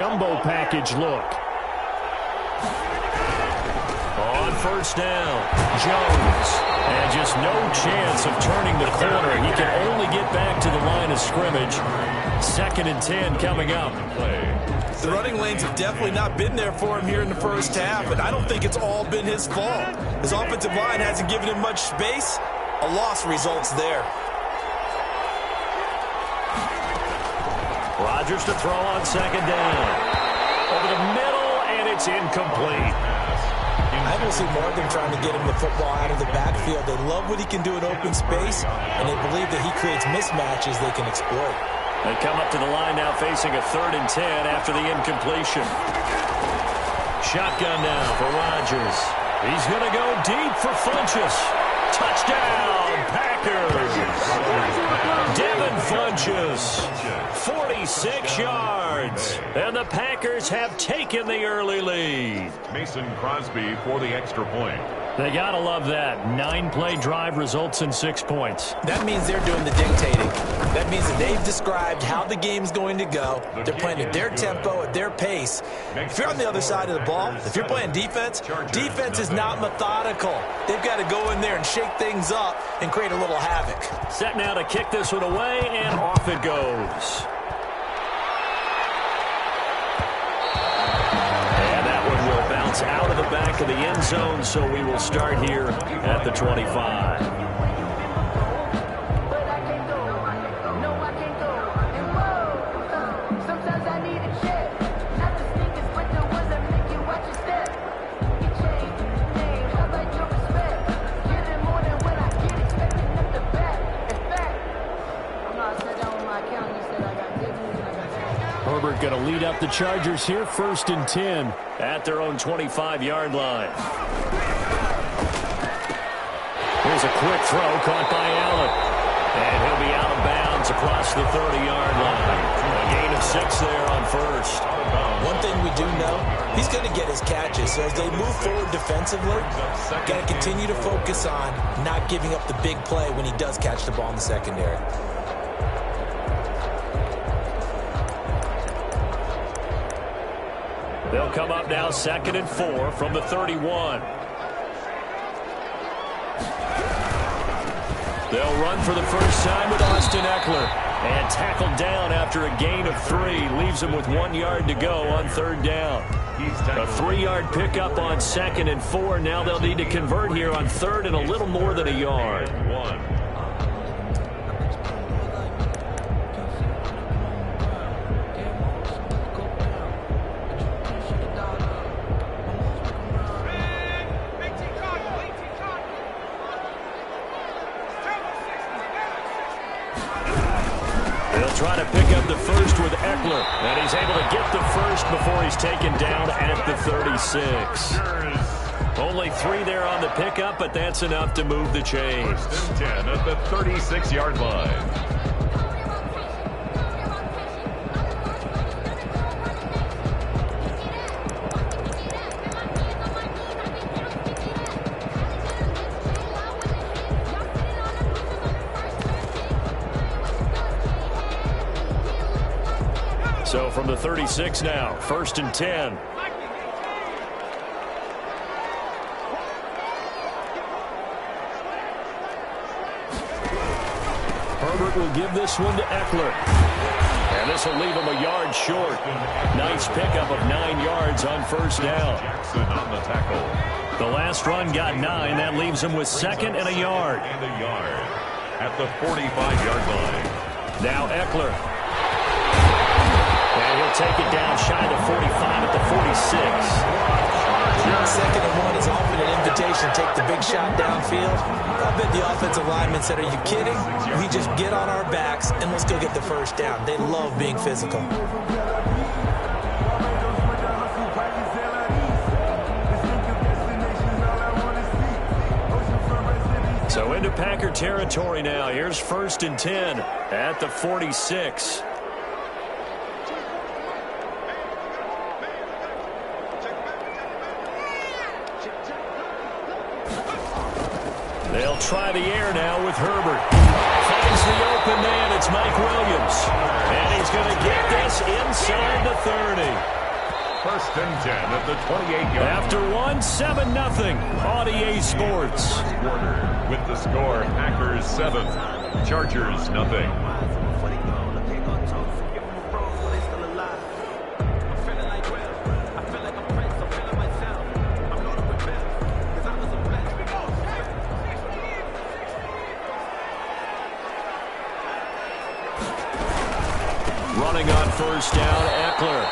Jumbo package look. On first down, Jones. And just no chance of turning the corner. He can only get back to the line of scrimmage. 2nd and 10 coming up. The running lanes have definitely not been there for him here in the first half, and I don't think it's all been his fault. His offensive line hasn't given him much space. A loss results there. Rodgers to throw on 2nd down. Over the middle, and it's incomplete. I will see Morgan trying to get him the football out of the backfield. They love what he can do in open space, and they believe that he creates mismatches they can exploit. They come up to the line now facing a 3rd and 10 after the incompletion. Shotgun now for Rodgers. He's going to go deep for Funchess. Touchdown, Packers. Devin Funchess, 46 yards. And the Packers have taken the early lead. Mason Crosby for the extra point. They got to love that. 9-play drive results in 6 points. That means they're doing the dictating. That means that they've described how the game's going to go. They're playing at their tempo, at their pace. If you're on the other side of the ball, if you're playing defense, defense is not methodical. They've got to go in there and shake things up and create a little havoc. Set now to kick this one away, and off it goes. Out of the back of the end zone, so we will start here at the 25. Herbert going to lead up the Chargers here, 1st and 10 at their own 25-yard line. Here's a quick throw caught by Allen. And he'll be out of bounds across the 30-yard line. A gain of 6 there on first. One thing we do know, he's going to get his catches. So as they move forward defensively, got to continue to focus on not giving up the big play when he does catch the ball in the secondary. They'll come up now 2nd and 4 from the 31. They'll run for the first time with Austin Eckler. And tackled down after a gain of 3. Leaves him with 1 yard to go on 3rd down. A 3-yard pickup on 2nd and 4. Now they'll need to convert here on 3rd and a little more than a yard. Trying to pick up the first with Eckler. And he's able to get the first before he's taken down at the 36. Only 3 there on the pickup, but that's enough to move the chains. 1st and 10 at the 36-yard line. So from the 36 now, 1st and 10. Herbert will give this one to Eckler. And this will leave him a yard short. Nice pickup of 9 yards on 1st down. Jackson on the tackle. The last run got 9. That leaves him with 2nd and a yard. And a yard at the 45-yard line. Now Eckler. And he'll take it down shy of the 45 at the 46. 2nd and 1 is often an invitation to take the big shot downfield. I bet the offensive lineman said, "Are you kidding? We just get on our backs and let's go get the first down." They love being physical. So into Packer territory now. Here's 1st and 10 at the 46. They'll try the air now with Herbert. Finds the open man. It's Mike Williams. And he's going to get this inside the 30. First and 10 at the 28-yard. After 7-0, on EA Sports. Quarter with the score, Packers 7, Chargers 0. Running on first down, Eckler.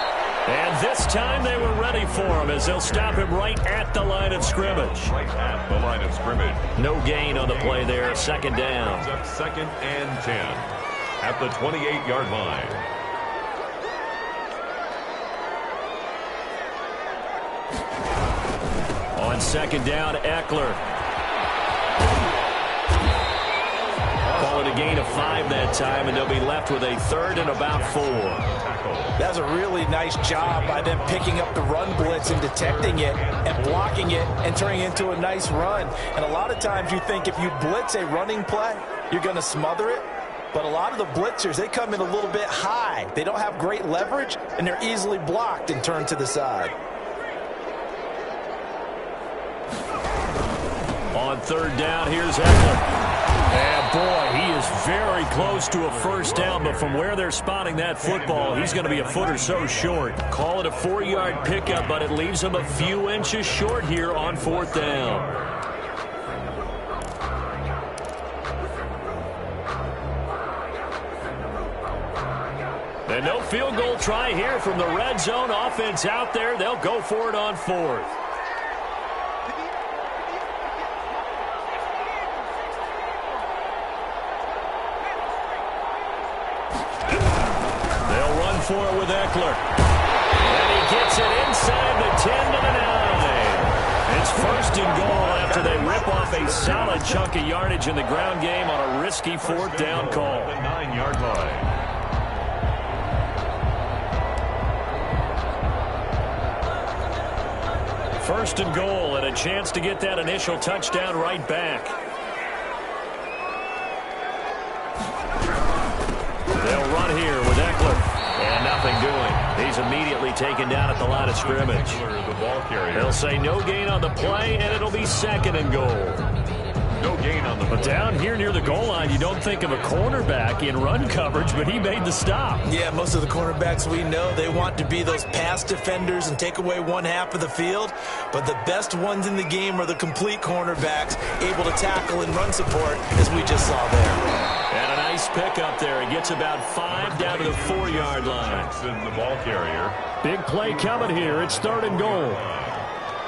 And this time they were ready for him as they'll stop him right at the line of scrimmage. Right at the line of scrimmage. No gain on the play there, second down. Up 2nd and 10 at the 28-yard line. On second down, Eckler. Call it a gain of 5 that time, and they'll be left with a 3rd and about 4. That's a really nice job by them picking up the run blitz and detecting it and blocking it and turning it into a nice run. And a lot of times you think if you blitz a running play, you're going to smother it. But a lot of the blitzers, they come in a little bit high. They don't have great leverage, and they're easily blocked and turned to the side. On third down, here's Eckler. And boy, he is very close to a first down, but from where they're spotting that football, he's going to be a foot or so short. Call it a 4-yard pickup, but it leaves him a few inches short here on 4th down. And no field goal try here from the red zone. Offense out there. They'll go for it on 4th. For it with Eckler. And he gets it inside the 10 to the 9. It's 1st and goal after they rip off a solid chunk of yardage in the ground game on a risky 4th down call. The 9-yard line. First and goal and a chance to get that initial touchdown right back. They'll run here with Eckler. And nothing doing. He's immediately taken down at the line of scrimmage. They'll say no gain on the play, and it'll be 2nd and goal. No gain on the play. But down here near the goal line, you don't think of a cornerback in run coverage, but he made the stop. Yeah, most of the cornerbacks we know, they want to be those pass defenders and take away one half of the field. But the best ones in the game are the complete cornerbacks, able to tackle and run support, as we just saw there. And a nice pick up there. He gets about 5 down to the 4-yard line. Jackson, the ball carrier. Big play coming here. It's 3rd and goal.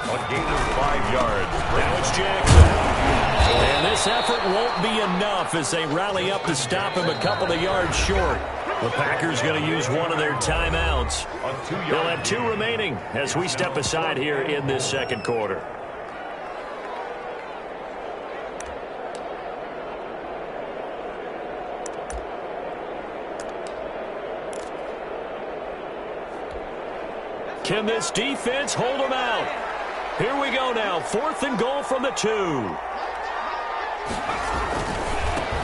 A gain of 5 yards. Now it's Jackson. And this effort won't be enough as they rally up to stop him a couple of yards short. The Packers going to use one of their timeouts. They'll have 2 remaining as we step aside here in this 2nd quarter. Can this defense hold them out? Here we go now. 4th and goal from the 2.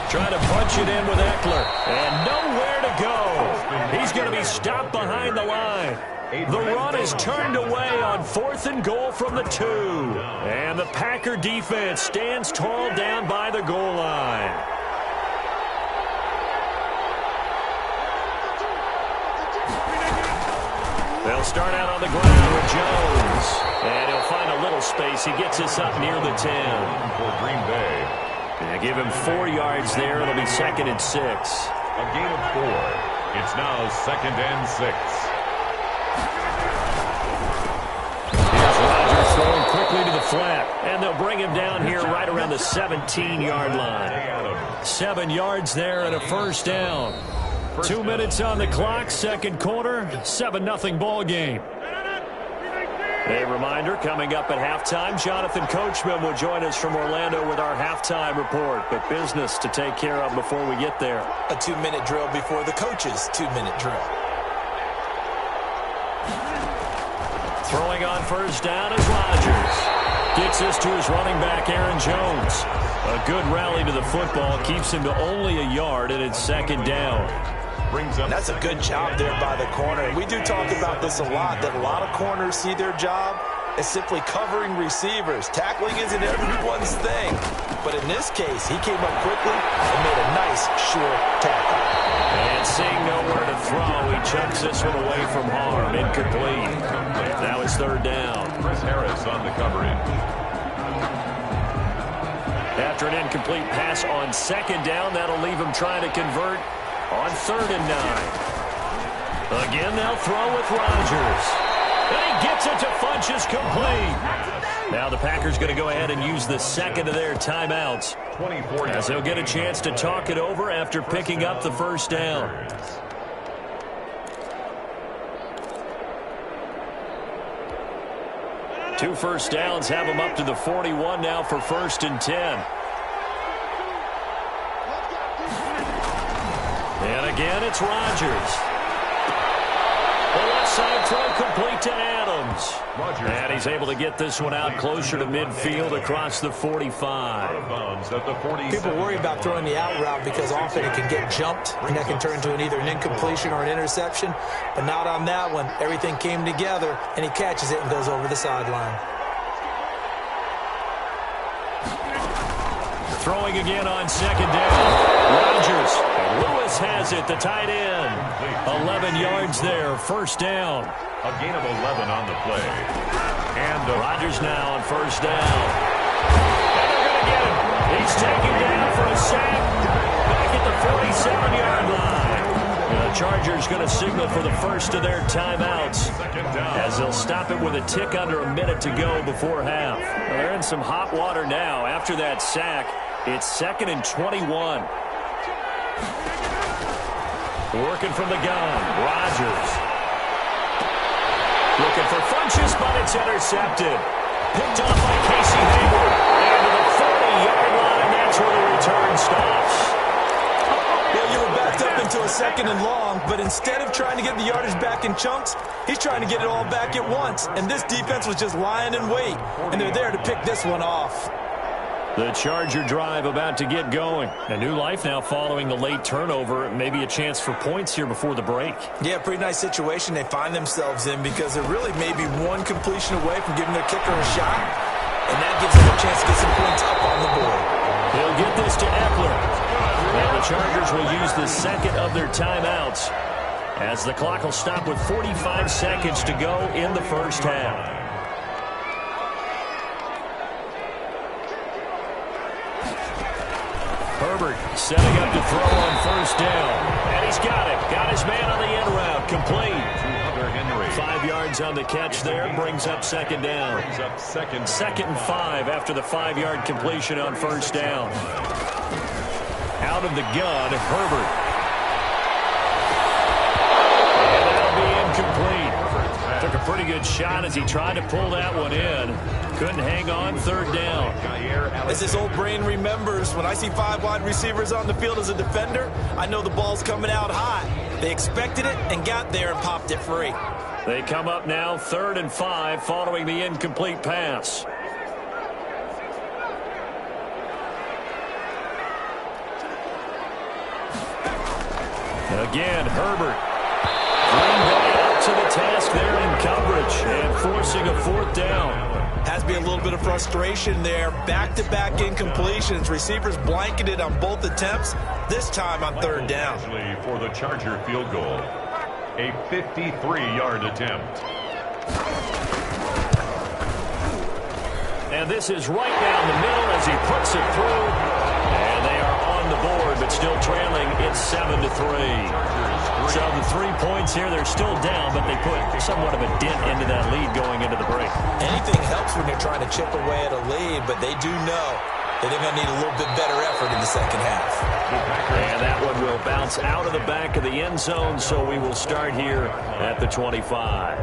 Trying to punch it in with Eckler. And nowhere to go. He's going to be stopped behind the line. The run is turned away on 4th and goal from the 2. And the Packer defense stands tall down by the goal line. They'll start out on the ground with Jones. And he'll find a little space. He gets this up near the 10. For Green Bay. And give him 4 yards there. It'll be 2nd and 6. A gain of 4. It's now 2nd and 6. Here's Rodgers throwing quickly to the flat. And they'll bring him down here right around the 17-yard line. 7 yards there and a first down. 2 minutes on the clock, 2nd quarter, 7-0 ball game. A reminder, coming up at halftime, Jonathan Coachman will join us from Orlando with our halftime report. But business to take care of before we get there. A 2-minute drill before the coach's 2-minute drill. Throwing on first down is Rodgers. Gets this to his running back, Aaron Jones. A good rally to the football keeps him to only a yard, and it's 2nd down. brings up. That's a good job there by the corner. And we do talk about this a lot, that a lot of corners see their job as simply covering receivers. Tackling isn't everyone's thing. But in this case, he came up quickly and made a nice, sure tackle. And seeing nowhere to throw, he chucks this one away from harm. Incomplete. Now it's third down. Chris Harris on the coverage. After an incomplete pass on second down, that'll leave him trying to convert on 3rd and 9. Again, they'll throw with Rodgers. And he gets it to Funchess, complete. Now the Packers going to go ahead and use the second of their timeouts, as they'll get a chance to talk it over after picking up the first down. Two first downs have them up to the 41 now for 1st and 10. And again, it's Rodgers. The left side throw complete to Adams. And he's able to get this one out closer to midfield across the 45. People worry about throwing the out route because often it can get jumped, and that can turn into either an incompletion or an interception. But not on that one. Everything came together, and he catches it and goes over the sideline. Throwing again on second down. Rodgers. Lewis has it, the tight end. 11 yards there, first down. A gain of 11 on the play. And Rodgers now on first down. And they're going to get him. He's taken down for a sack. Back at the 47-yard line. The Chargers going to signal for the first of their timeouts, as they'll stop it with a tick under a minute to go before half. Well, they're in some hot water now after that sack. It's 2nd and 21. Working from the gun, Rodgers. Looking for Funchess, but it's intercepted. Picked off by Casey Hayward. And to the 40-yard line, that's where the return stops. Well, you were backed up into a 2nd and long, but instead of trying to get the yardage back in chunks, he's trying to get it all back at once. And this defense was just lying in wait, and they're there to pick this one off. The Charger drive about to get going. A new life now following the late turnover. Maybe a chance for points here before the break. Yeah, pretty nice situation they find themselves in, because they're really maybe one completion away from giving their kicker a shot. And that gives them a chance to get some points up on the board. They'll get this to Eckler. And the Chargers will use the second of their timeouts, as the clock will stop with 45 seconds to go in the first half. Herbert setting up to throw on first down. And he's got it. Got his man on the end route. Complete. 5 yards on the catch there. Brings up second down. Second and 5 after the 5-yard completion on first down. Out of the gun, Herbert. And that'll be incomplete. Took a pretty good shot as he tried to pull that one in. Couldn't hang on, third down. As his old brain remembers, when I see 5 wide receivers on the field as a defender, I know the ball's coming out hot. They expected it and got there and popped it free. They come up now 3rd and 5 following the incomplete pass. Again, Herbert. Green Bay up to the task there in coverage and forcing a 4th down. Has to be a little bit of frustration there. Back-to-back incompletions. Receivers blanketed on both attempts, this time on 3rd down. For the Charger field goal, a 53-yard attempt. And this is right down the middle as he puts it through. And they are on the board, but still trailing. It's 7-3. So the 3 points here, they're still down, but they put somewhat of a dent into that lead going into the break. Anything helps when you're trying to chip away at a lead, but they do know that they're going to need a little bit better effort in the second half. And that one will bounce out of the back of the end zone, so we will start here at the 25.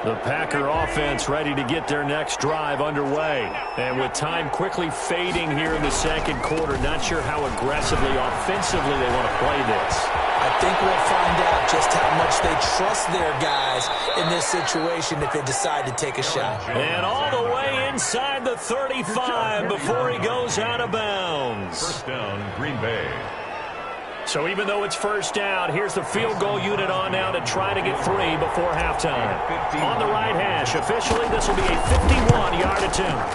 The Packer offense ready to get their next drive underway. And with time quickly fading here in the second quarter, not sure how aggressively, offensively they want to play this. I think we'll find out just how much they trust their guys in this situation if they decide to take a shot. And all the way inside the 35 before he goes out of bounds. First down, Green Bay. So even though it's first down, here's the field goal unit on now to try to get 3 before halftime. On the right hash, officially this will be a 51-yard attempt.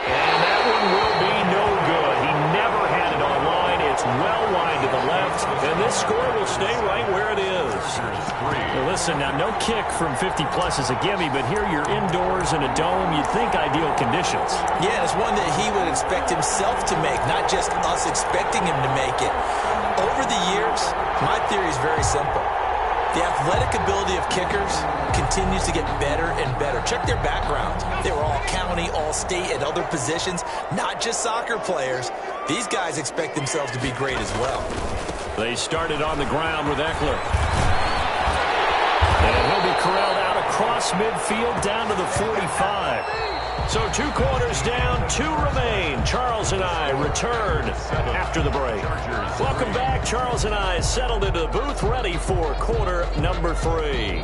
And that one will be no good. He never had it on line. It's well wide to the left, and this score will stay right where it is. Well, listen, now no kick from 50-plus is a gimme, but here you're indoors in a dome. You'd think ideal conditions. Yeah, and it's one that he would expect himself to make, not just us expecting him to make it. Over the years, my theory is very simple. The athletic ability of kickers continues to get better and better. Check their backgrounds. They were all county, all state, at other positions, not just soccer players. These guys expect themselves to be great as well. They started on the ground with Eckler. And he'll be corralled out across midfield down to the 45. So 2 quarters down, 2 remain. Charles and I return after the break. Welcome back. Charles and I settled into the booth, ready for quarter number 3.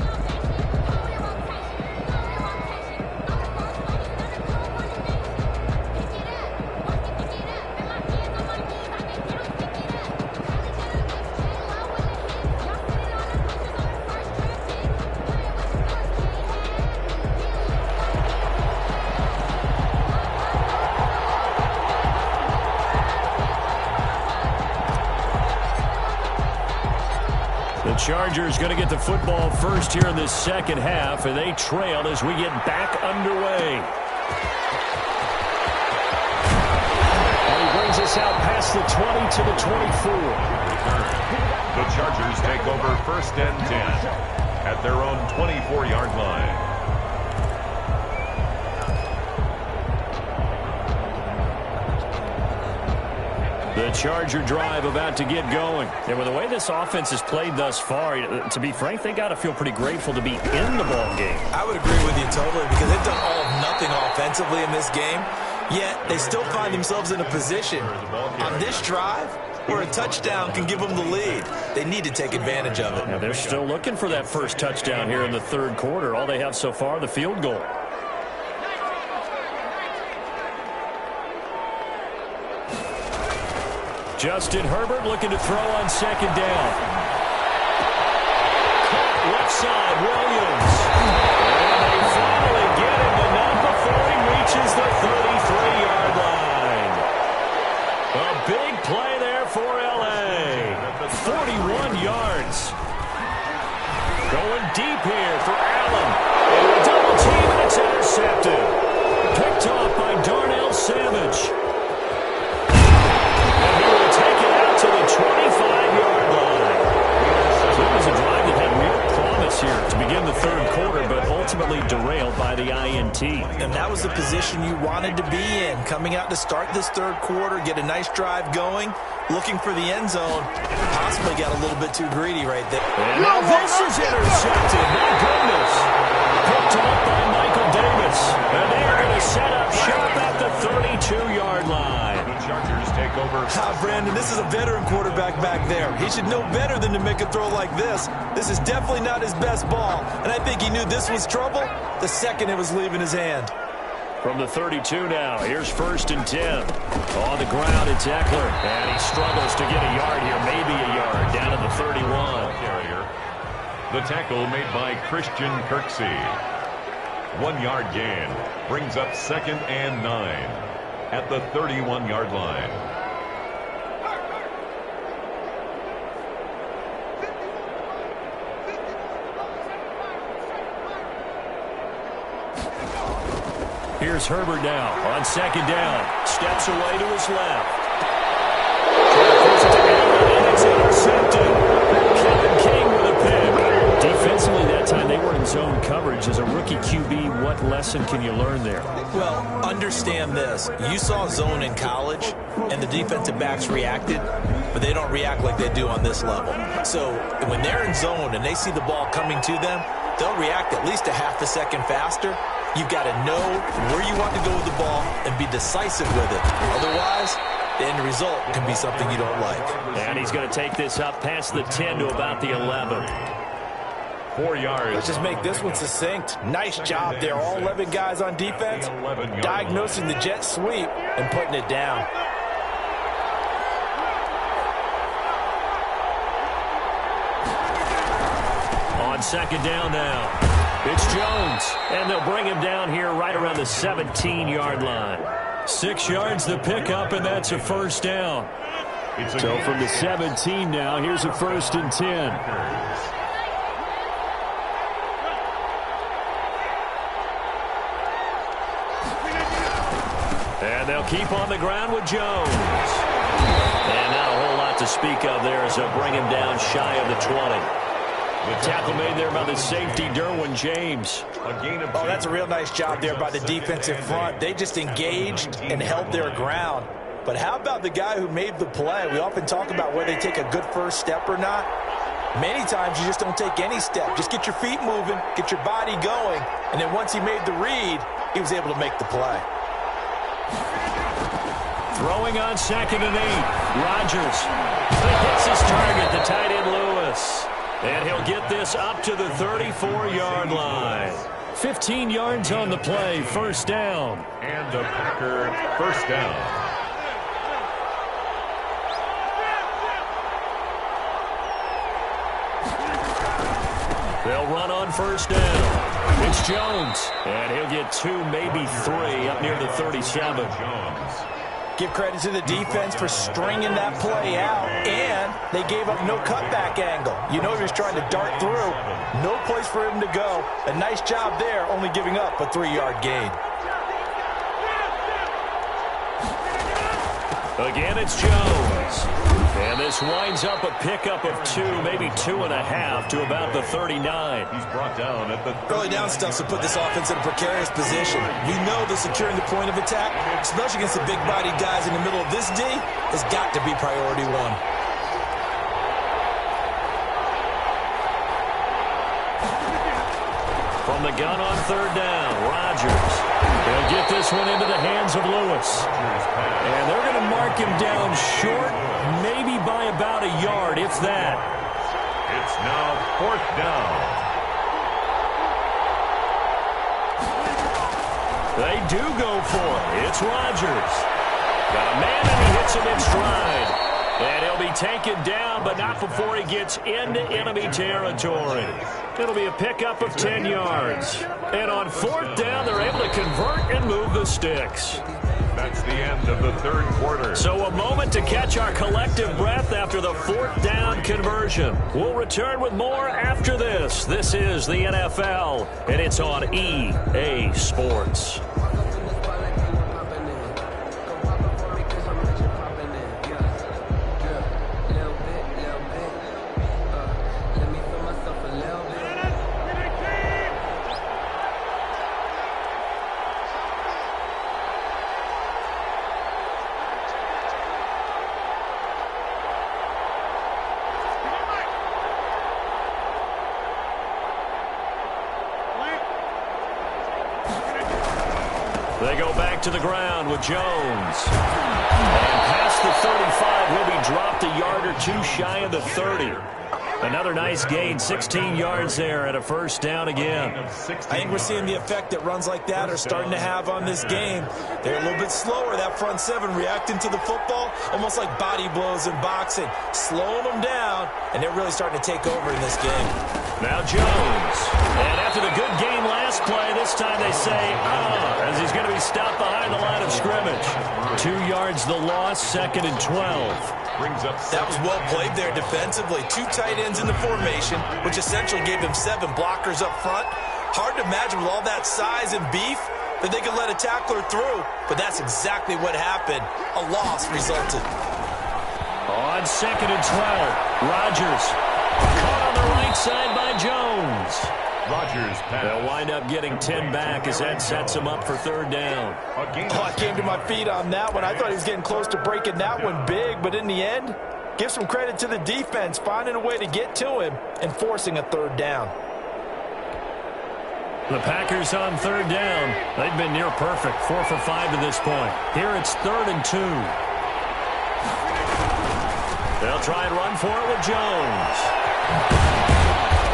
Chargers going to get the football first here in this second half, and they trail as we get back underway. And he brings us out past the 20 to the 24. The Chargers take over 1st and 10 at their own 24-yard line. The Charger drive about to get going. And with the way this offense has played thus far, to be frank, they got to feel pretty grateful to be in the ball game. I would agree with you totally, because they've done all of nothing offensively in this game, yet they still find themselves in a position on this drive where a touchdown can give them the lead. They need to take advantage of it. Now they're still looking for that first touchdown here in the 3rd quarter. All they have so far, the field goal. Justin Herbert looking to throw on 2nd down. Left side, Williams. And they finally get him, but not before he reaches the 33-yard line. A big play there for L.A. 41 yards. Going deep here for Allen. And a double team, and it's intercepted. Picked off by Darnell Savage. To the 25-yard line. So it was a drive that had real promise here to begin the 3rd quarter, but ultimately derailed by the INT. And that was the position you wanted to be in, coming out to start this 3rd quarter, get a nice drive going, looking for the end zone. Possibly got a little bit too greedy right there. And now this is intercepted. My goodness. Picked off by Michael Davis. And they are going to set up shop at the 32-yard line. The Chargers take over. Brandon, this is a veteran quarterback back there. He should know better than to make a throw like this. This is definitely not his best ball, and I think he knew this was trouble the second it was leaving his hand. From the 32 now, here's 1st and 10. On the ground, it's Eckler, and he struggles to get a yard here, maybe a yard, down to the 31. Carrier. The tackle made by Christian Kirksey. 1-yard gain brings up 2nd and 9 at the 31-yard line. Here's Herbert now on 2nd down. Steps away to his left. And it's intercepted. Kevin King with a pick. Defensively that time they were in zone coverage. As a rookie QB, what lesson can you learn there? Well, understand this. You saw zone in college, and the defensive backs reacted, but they don't react like they do on this level. So when they're in zone and they see the ball coming to them, they'll react at least a half a second faster. You've got to know where you want to go with the ball and be decisive with it. Otherwise, the end result can be something you don't like. And he's going to take this up past the 10 to about the 11. 4 yards. Let's just make this one succinct. Nice job there. All 11 guys on defense, diagnosing the jet sweep and putting it down. second down now. It's Jones, and they'll bring him down here right around the 17-yard line. 6 yards the pickup, and that's a first down. So from the 17 now, here's a 1st and 10. And they'll keep on the ground with Jones. And not a whole lot to speak of there as they'll bring him down shy of the 20. The tackle made there by the safety, Derwin James. Oh, that's a real nice job there by the defensive front. They just engaged and held their ground. But how about the guy who made the play? We often talk about whether they take a good first step or not. Many times you just don't take any step. Just get your feet moving, get your body going, and then once he made the read, he was able to make the play. Throwing on 2nd and 8. Rodgers. He hits his target, the tight end Lewis. And he'll get this up to the 34-yard line. 15 yards on the play, first down. And the Packer first down. They'll run on first down. It's Jones. And he'll get 2, maybe 3 up near the 37. Give credit to the defense for stringing that play out, and they gave up no cutback angle. You know he was trying to dart through. No place for him to go. A nice job there, only giving up a 3-yard gain. Again, it's Jones. And this winds up a pickup of 2, maybe 2.5 to about the 39. He's brought down at the early down stuff to put this offense in a precarious position. We know that securing the point of attack, especially against the big-bodied guys in the middle of this D, has got to be priority 1. From the gun on 3rd down, Rodgers. They'll get this one into the hands of Lewis. And they're going to mark him down short, maybe by about a yard, if that. It's now 4th down. They do go for it. It's Rodgers. Got a man, and he hits him in stride. And he'll be taken down, but not before he gets into enemy territory. It'll be a pickup of 10 yards. And on 4th down, they're able to convert and move the sticks. That's the end of the 3rd quarter. So a moment to catch our collective breath after the 4th down conversion. We'll return with more after this. This is the NFL, and it's on EA Sports. They go back to the ground with Jones. And past the 35, will be dropped a yard or 2 shy of the 30. Another nice gain, 16 yards there at a first down again. I think we're seeing the effect that runs like that are starting to have on this game. They're a little bit slower, that front 7, reacting to the football, almost like body blows in boxing, slowing them down, and they're really starting to take over in this game. Now Jones. And after the good game last play, this time they say, as he's going to be stopped behind the line of scrimmage. 2 yards the loss, 2nd and 12. That was well played there defensively. 2 tight ends in the formation, which essentially gave them 7 blockers up front. Hard to imagine with all that size and beef that they could let a tackler through, but that's exactly what happened. A loss resulted. On 2nd and 12, Rodgers. Caught on the right side by Jones. Rodgers pass. They'll wind up getting 10 back as that sets him up for 3rd down. I came to my feet on that one. I thought he was getting close to breaking that one big, but in the end, give some credit to the defense, finding a way to get to him and forcing a 3rd down. The Packers on 3rd down. They've been near perfect, 4 for 5 to this point. Here it's 3rd and 2. They'll try and run for it with Jones.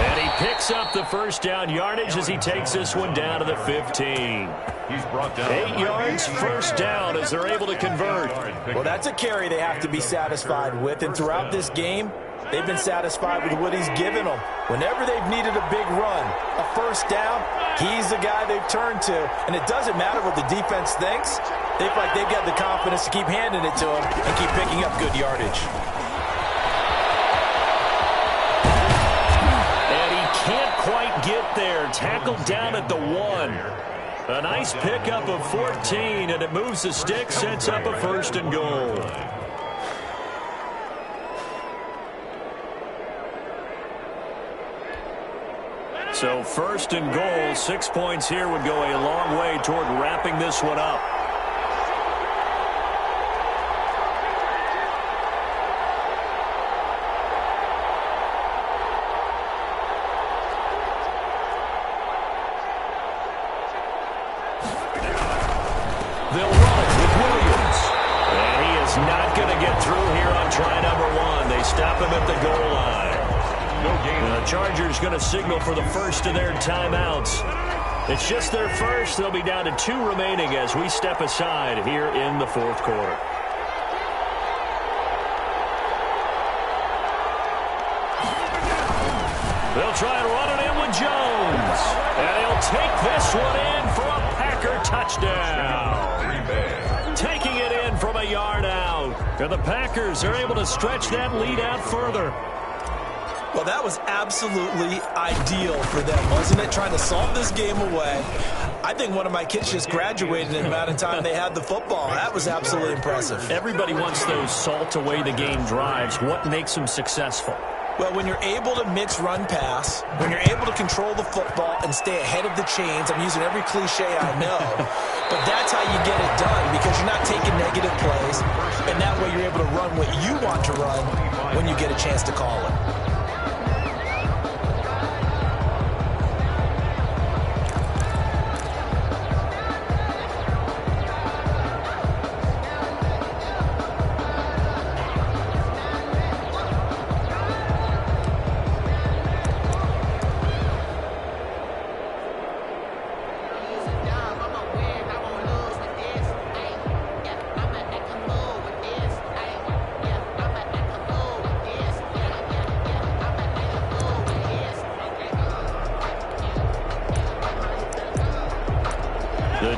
And he picks up the first down yardage as he takes this one down to the 15. He's brought down 8 yards, first down as they're able to convert. Well, that's a carry they have to be satisfied with. And throughout this game, They've been satisfied with what he's given them. Whenever they've needed a big run, a first down, he's the guy they've turned to. And it doesn't matter what the defense thinks. They feel like they've got the confidence to keep handing it to him and keep picking up good yardage. And he can't quite get there. Tackled down at the 1. A nice pickup of 14, and it moves the stick, sets up a 1st and goal. So 1st and goal, 6 points here would go a long way toward wrapping this one up. They'll run it with Williams. And he is not going to get through here on try number 1. They stop him at the goal line. No gain. The Chargers going to signal for the first of their timeouts. It's just their first. They'll be down to 2 remaining as we step aside here in the 4th quarter. They'll try and run it in with Jones. And he'll take this one in for a Packer touchdown. Taking it in from a yard out. And the Packers are able to stretch that lead out further. Well, that was absolutely ideal for them, wasn't it? Trying to solve this game away. I think one of my kids just graduated in the amount of time they had the football. That was absolutely impressive. Everybody wants those salt away the game drives. What makes them successful? Well, when you're able to mix run-pass, when you're able to control the football and stay ahead of the chains, I'm using every cliche I know, but that's how you get it done because you're not taking negative plays, and that way you're able to run what you want to run when you get a chance to call it.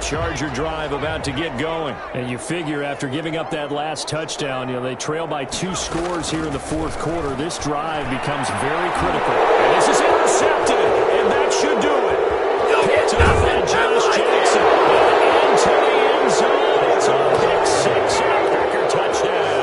Charger drive about to get going. And you figure after giving up that last touchdown, they trail by 2 scores here in the 4th quarter. This drive becomes very critical. And this is intercepted, and that should do it. Picked off by Josh Jackson. Into the end zone. It's a pick 6 and a Packer touchdown.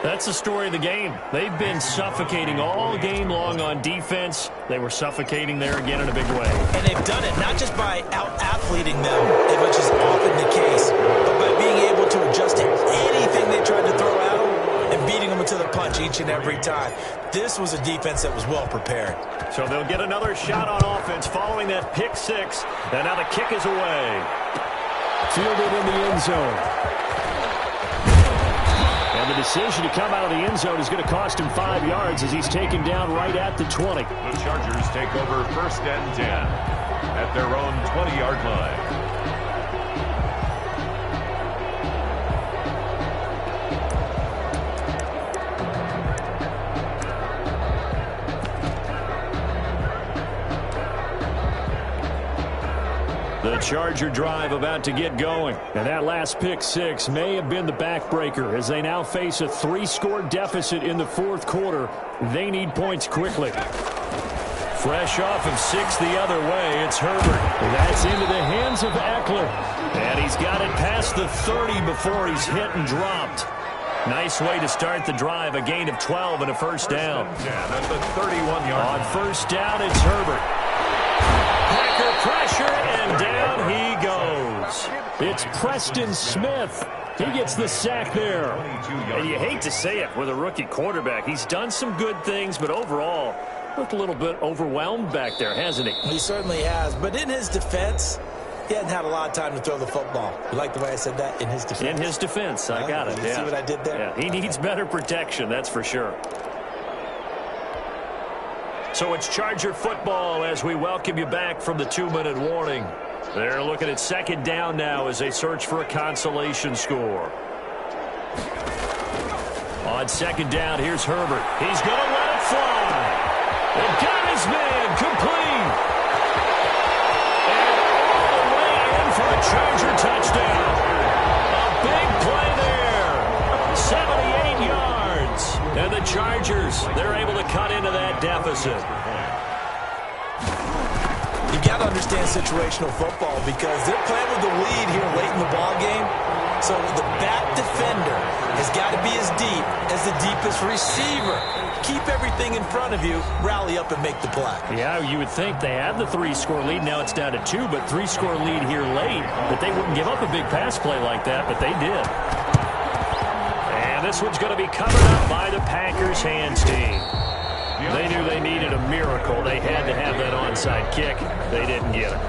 That's the story of the game. They've been suffocating all game long on defense. They were suffocating there again in a big way. And they've done it not just by out-athleting them, which is often the case, but by being able to adjust to anything they tried to throw at them and beating them to the punch each and every time. This was a defense that was well prepared. So they'll get another shot on offense following that pick 6. And now the kick is away. Fielded in the end zone. And the decision to come out of the end zone is going to cost him 5 yards as he's taken down right at the 20. The Chargers take over 1st and 10 at their own 20-yard line. The Charger drive about to get going. And that last pick 6 may have been the backbreaker as they now face a 3-score deficit in the 4th quarter. They need points quickly. Fresh off of 6 the other way, it's Herbert. That's into the hands of Eckler. And he's got it past the 30 before he's hit and dropped. Nice way to start the drive, a gain of 12 and a 1st down. At the 31-yard On 1st down, it's Herbert. Packer pressure, and down he goes. It's Preston Smith. He gets the sack there. And you hate to say it with a rookie quarterback. He's done some good things, but overall, looked a little bit overwhelmed back there, hasn't he? He certainly has. But in his defense, he hadn't had a lot of time to throw the football. You like the way I said that? In his defense? In his defense. I got it. Did you see what I did there? Yeah, he needs better protection, that's for sure. So it's Charger football as we welcome you back from the 2-minute warning. They're looking at 2nd down now as they search for a consolation score. On On second down, here's Herbert. He's going to let it fly. And got his man complete. And all the way in for a Charger touchdown. A big play there. 78 yards. And the Chargers, they're able to cut into that deficit. You got to understand situational football because they're playing with the lead here late in the ball game. So the back defender has got to be as deep as the deepest receiver. Keep everything in front of you, rally up and make the play. Yeah, you would think they had the 3-score lead. Now it's down to 2, but 3-score lead here late. But they wouldn't give up a big pass play like that, but they did. And this one's going to be covered up by the Packers hands team. They knew they needed a miracle. They had to have that onside kick. They didn't get it.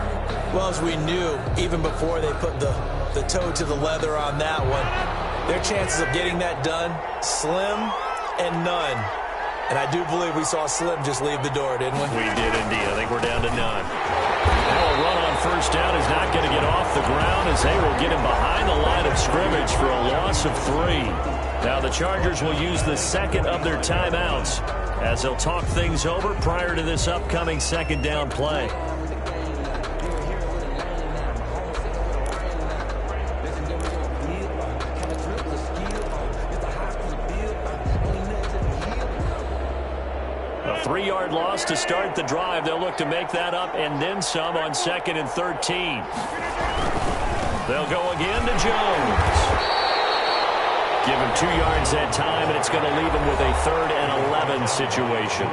Well, as we knew, even before they put the toe to the leather on that one, their chances of getting that done, slim and none. And I do believe we saw Slim just leave the door, didn't we? We did indeed. I think we're down to none. Now a run on first down is not going to get off the ground as they will get him behind the line of scrimmage for a loss of 3. Now the Chargers will use the second of their timeouts as they'll talk things over prior to this upcoming second down play. A 3-yard loss to start the drive. They'll look to make that up and then some on 2nd and 13. They'll go again to Jones. Give him 2 yards that time, and it's going to leave him with a 3rd and 11 situation.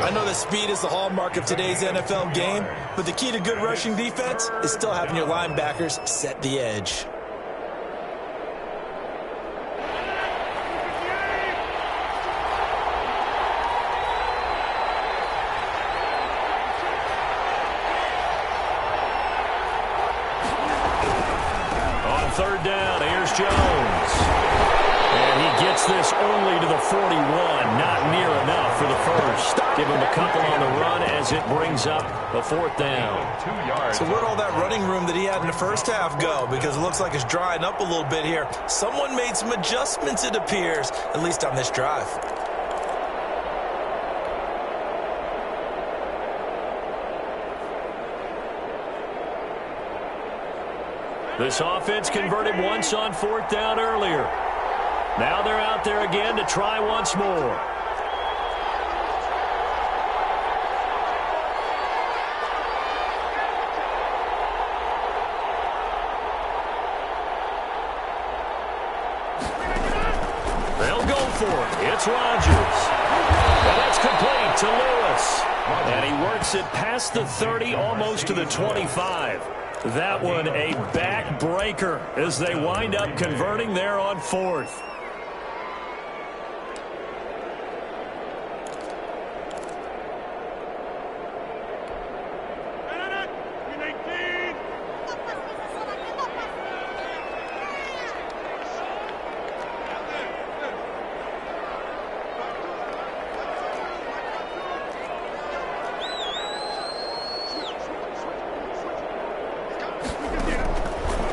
I know that speed is the hallmark of today's NFL game, but the key to good rushing defense is still having your linebackers set the edge. On 3rd down, here's Jones. And he gets this only to the 41. Not near enough for the first. Give him a couple on the run as it brings up a 4th down. 2 yards. So where'd all that running room that he had in the first half go? Because it looks like it's drying up a little bit here. Someone made some adjustments, it appears, at least on this drive. This offense converted once on 4th down earlier. Now they're out there again to try once more. They'll go for it. It's Rodgers. And that's complete to Lewis. And he works it past the 30, almost to the 25. That one a backbreaker as they wind up converting there on 4th.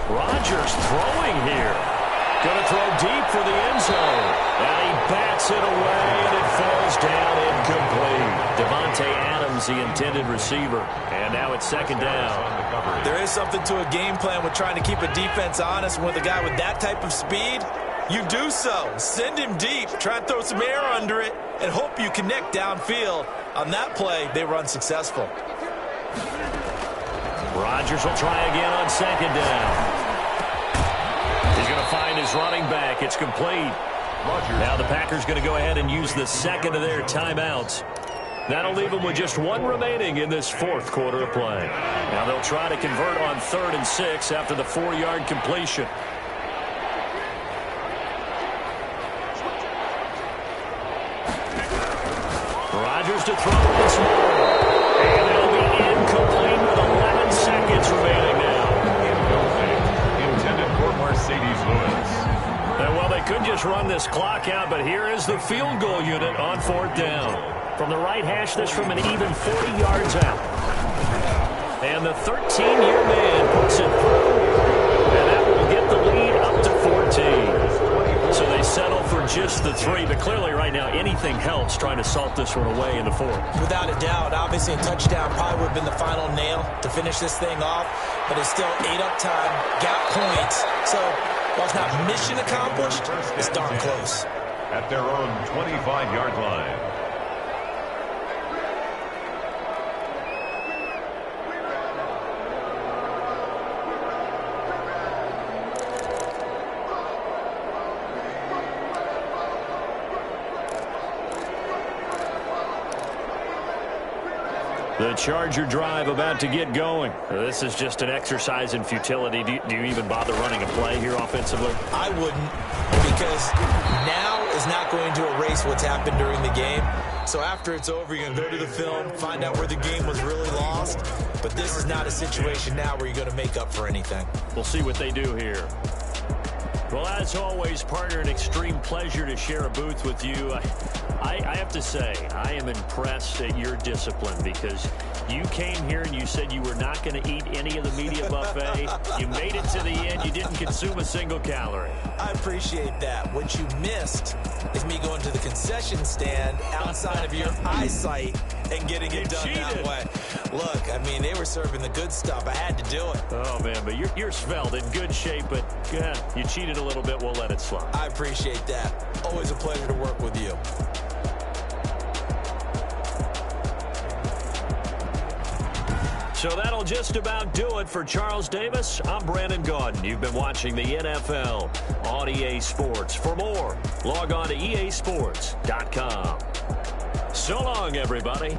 Rodgers throwing here. Going to throw deep for the end zone. And he bats it away, and it falls down incomplete. Devontae Adams, the intended receiver. And now it's 2nd down. There is something to a game plan with trying to keep a defense honest. With a guy with that type of speed, you do so. Send him deep. Try and throw some air under it and hope you connect downfield. On that play, they were unsuccessful. Rodgers will try again on 2nd down. He's going to find his running back. It's complete. Now the Packers going to go ahead and use the second of their timeouts. That'll leave them with just 1 remaining in this 4th quarter of play. Now they'll try to convert on 3rd and 6 after the 4-yard completion. Rodgers to throw once more. And it'll be incomplete with 11 seconds remaining now. Intended for Mercedes Lewis. Well, they could just run this clock out, but here is the field goal unit on 4th down. From the right hash, this from an even 40 yards out. And the 13-year man puts it through. And that will get the lead up to 14. So they settle for just the 3, but clearly right now anything helps trying to salt this one away in the 4th. Without a doubt, obviously a touchdown probably would have been the final nail to finish this thing off, but it's still 8 up time, got points. So while it's not mission accomplished, it's darn close. At their own 25-yard line. The Charger drive about to get going. This is just an exercise in futility. Do you even bother running a play here offensively? I wouldn't, because now is not going to erase what's happened during the game. So after it's over, you're going to go to the film, find out where the game was really lost. But this is not a situation now where you're going to make up for anything. We'll see what they do here. Well, as always, partner, an extreme pleasure to share a booth with you. I have to say, I am impressed at your discipline because you came here and you said you were not going to eat any of the media buffet. You made it to the end. You didn't consume a single calorie. I appreciate that. What you missed is me going to the concession stand outside of your eyesight and getting it done that way. Look, I mean, they were serving the good stuff. I had to do it. Oh, man, but you're svelte, in good shape, but yeah, you cheated a little bit. We'll let it slide. I appreciate that. Always a pleasure to work with you. So that'll just about do it for Charles Davis. I'm Brandon Gaudin. You've been watching the NFL on EA Sports. For more, log on to easports.com. So long, everybody.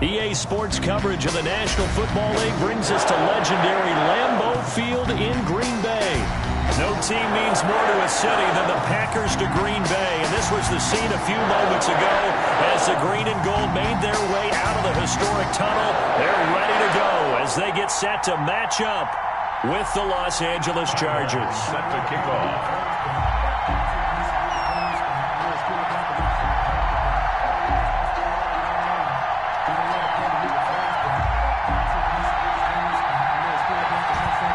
EA Sports coverage of the National Football League brings us to legendary Lambeau Field in Green Bay. No team means more to a city than the Packers to Green Bay, and this was the scene a few moments ago as the green and gold made their way out of the historic tunnel. They're ready to go as they get set to match up with the Los Angeles Chargers. Set to kick off.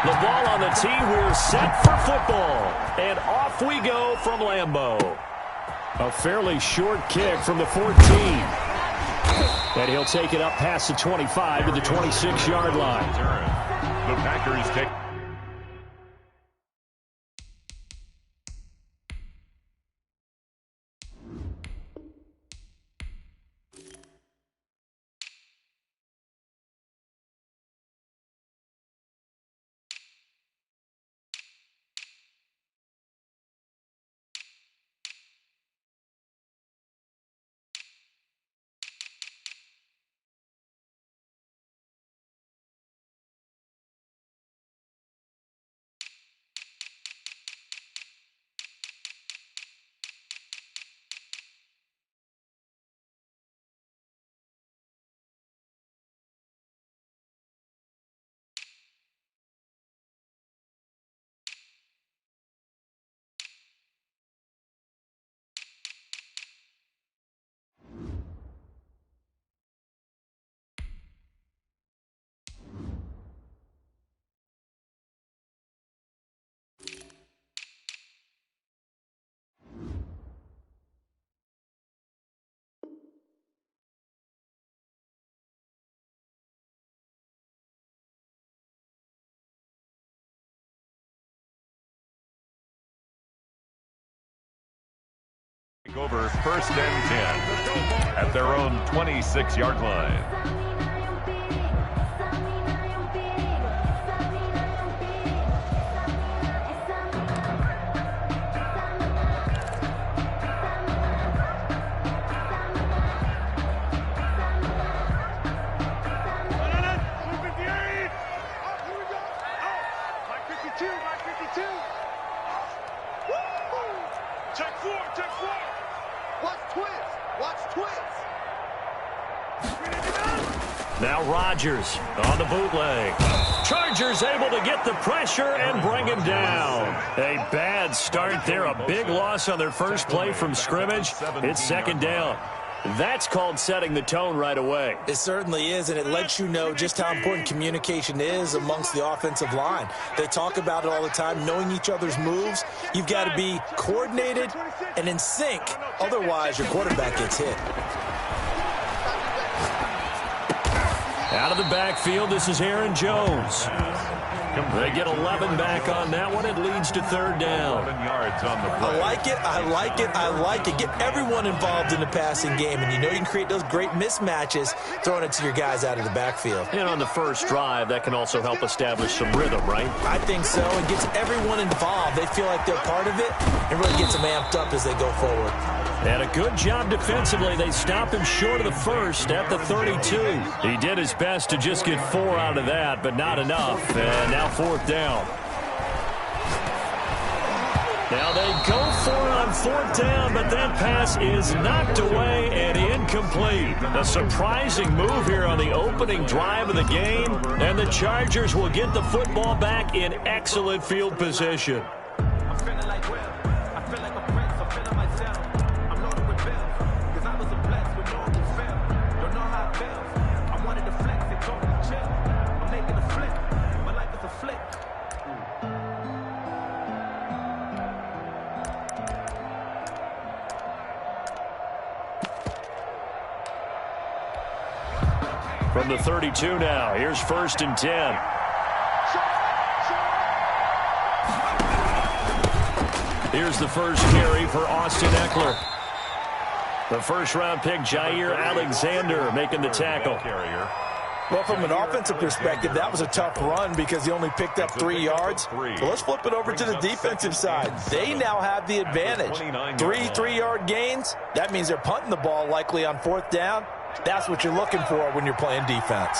The ball on the tee. We're set for football. And off we go from Lambeau. A fairly short kick from the 14. And he'll take it up past the 25 to the 26-yard line. The Packers take... over 1st and 10 at their own 26-yard line. Now Rodgers on the bootleg. Chargers able to get the pressure and bring him down. A bad start there. A big loss on their first play from scrimmage. It's 2nd down. That's called setting the tone right away. It certainly is, and it lets you know just how important communication is amongst the offensive line. They talk about it all the time, knowing each other's moves. You've got to be coordinated and in sync. Otherwise, your quarterback gets hit. Out of the backfield, this is Aaron Jones. They get 11 back on that one. It leads to 3rd down. 11 yards on the play. I like it, I like it, I like it. Get everyone involved in the passing game, and you know you can create those great mismatches throwing it to your guys out of the backfield. And on the first drive, that can also help establish some rhythm, right? I think so. It gets everyone involved. They feel like they're part of it, and really gets them amped up as they go forward. And a good job defensively. They stop him short of the first at the 32. He did his best to just get 4 out of that, but not enough. And now 4th down. Now they go for it on 4th down, but that pass is knocked away and incomplete. A surprising move here on the opening drive of the game, and the Chargers will get the football back in excellent field position. From the 32 now, here's 1st and 10. Here's the first carry for Austin Eckler. The first-round pick, Jair Alexander, making the tackle. Well, from an offensive perspective, that was a tough run because he only picked up 3 yards. Well, let's flip it over to the defensive side. They now have the advantage. 3 3-yard gains. That means they're punting the ball likely on 4th down. That's what you're looking for when you're playing defense.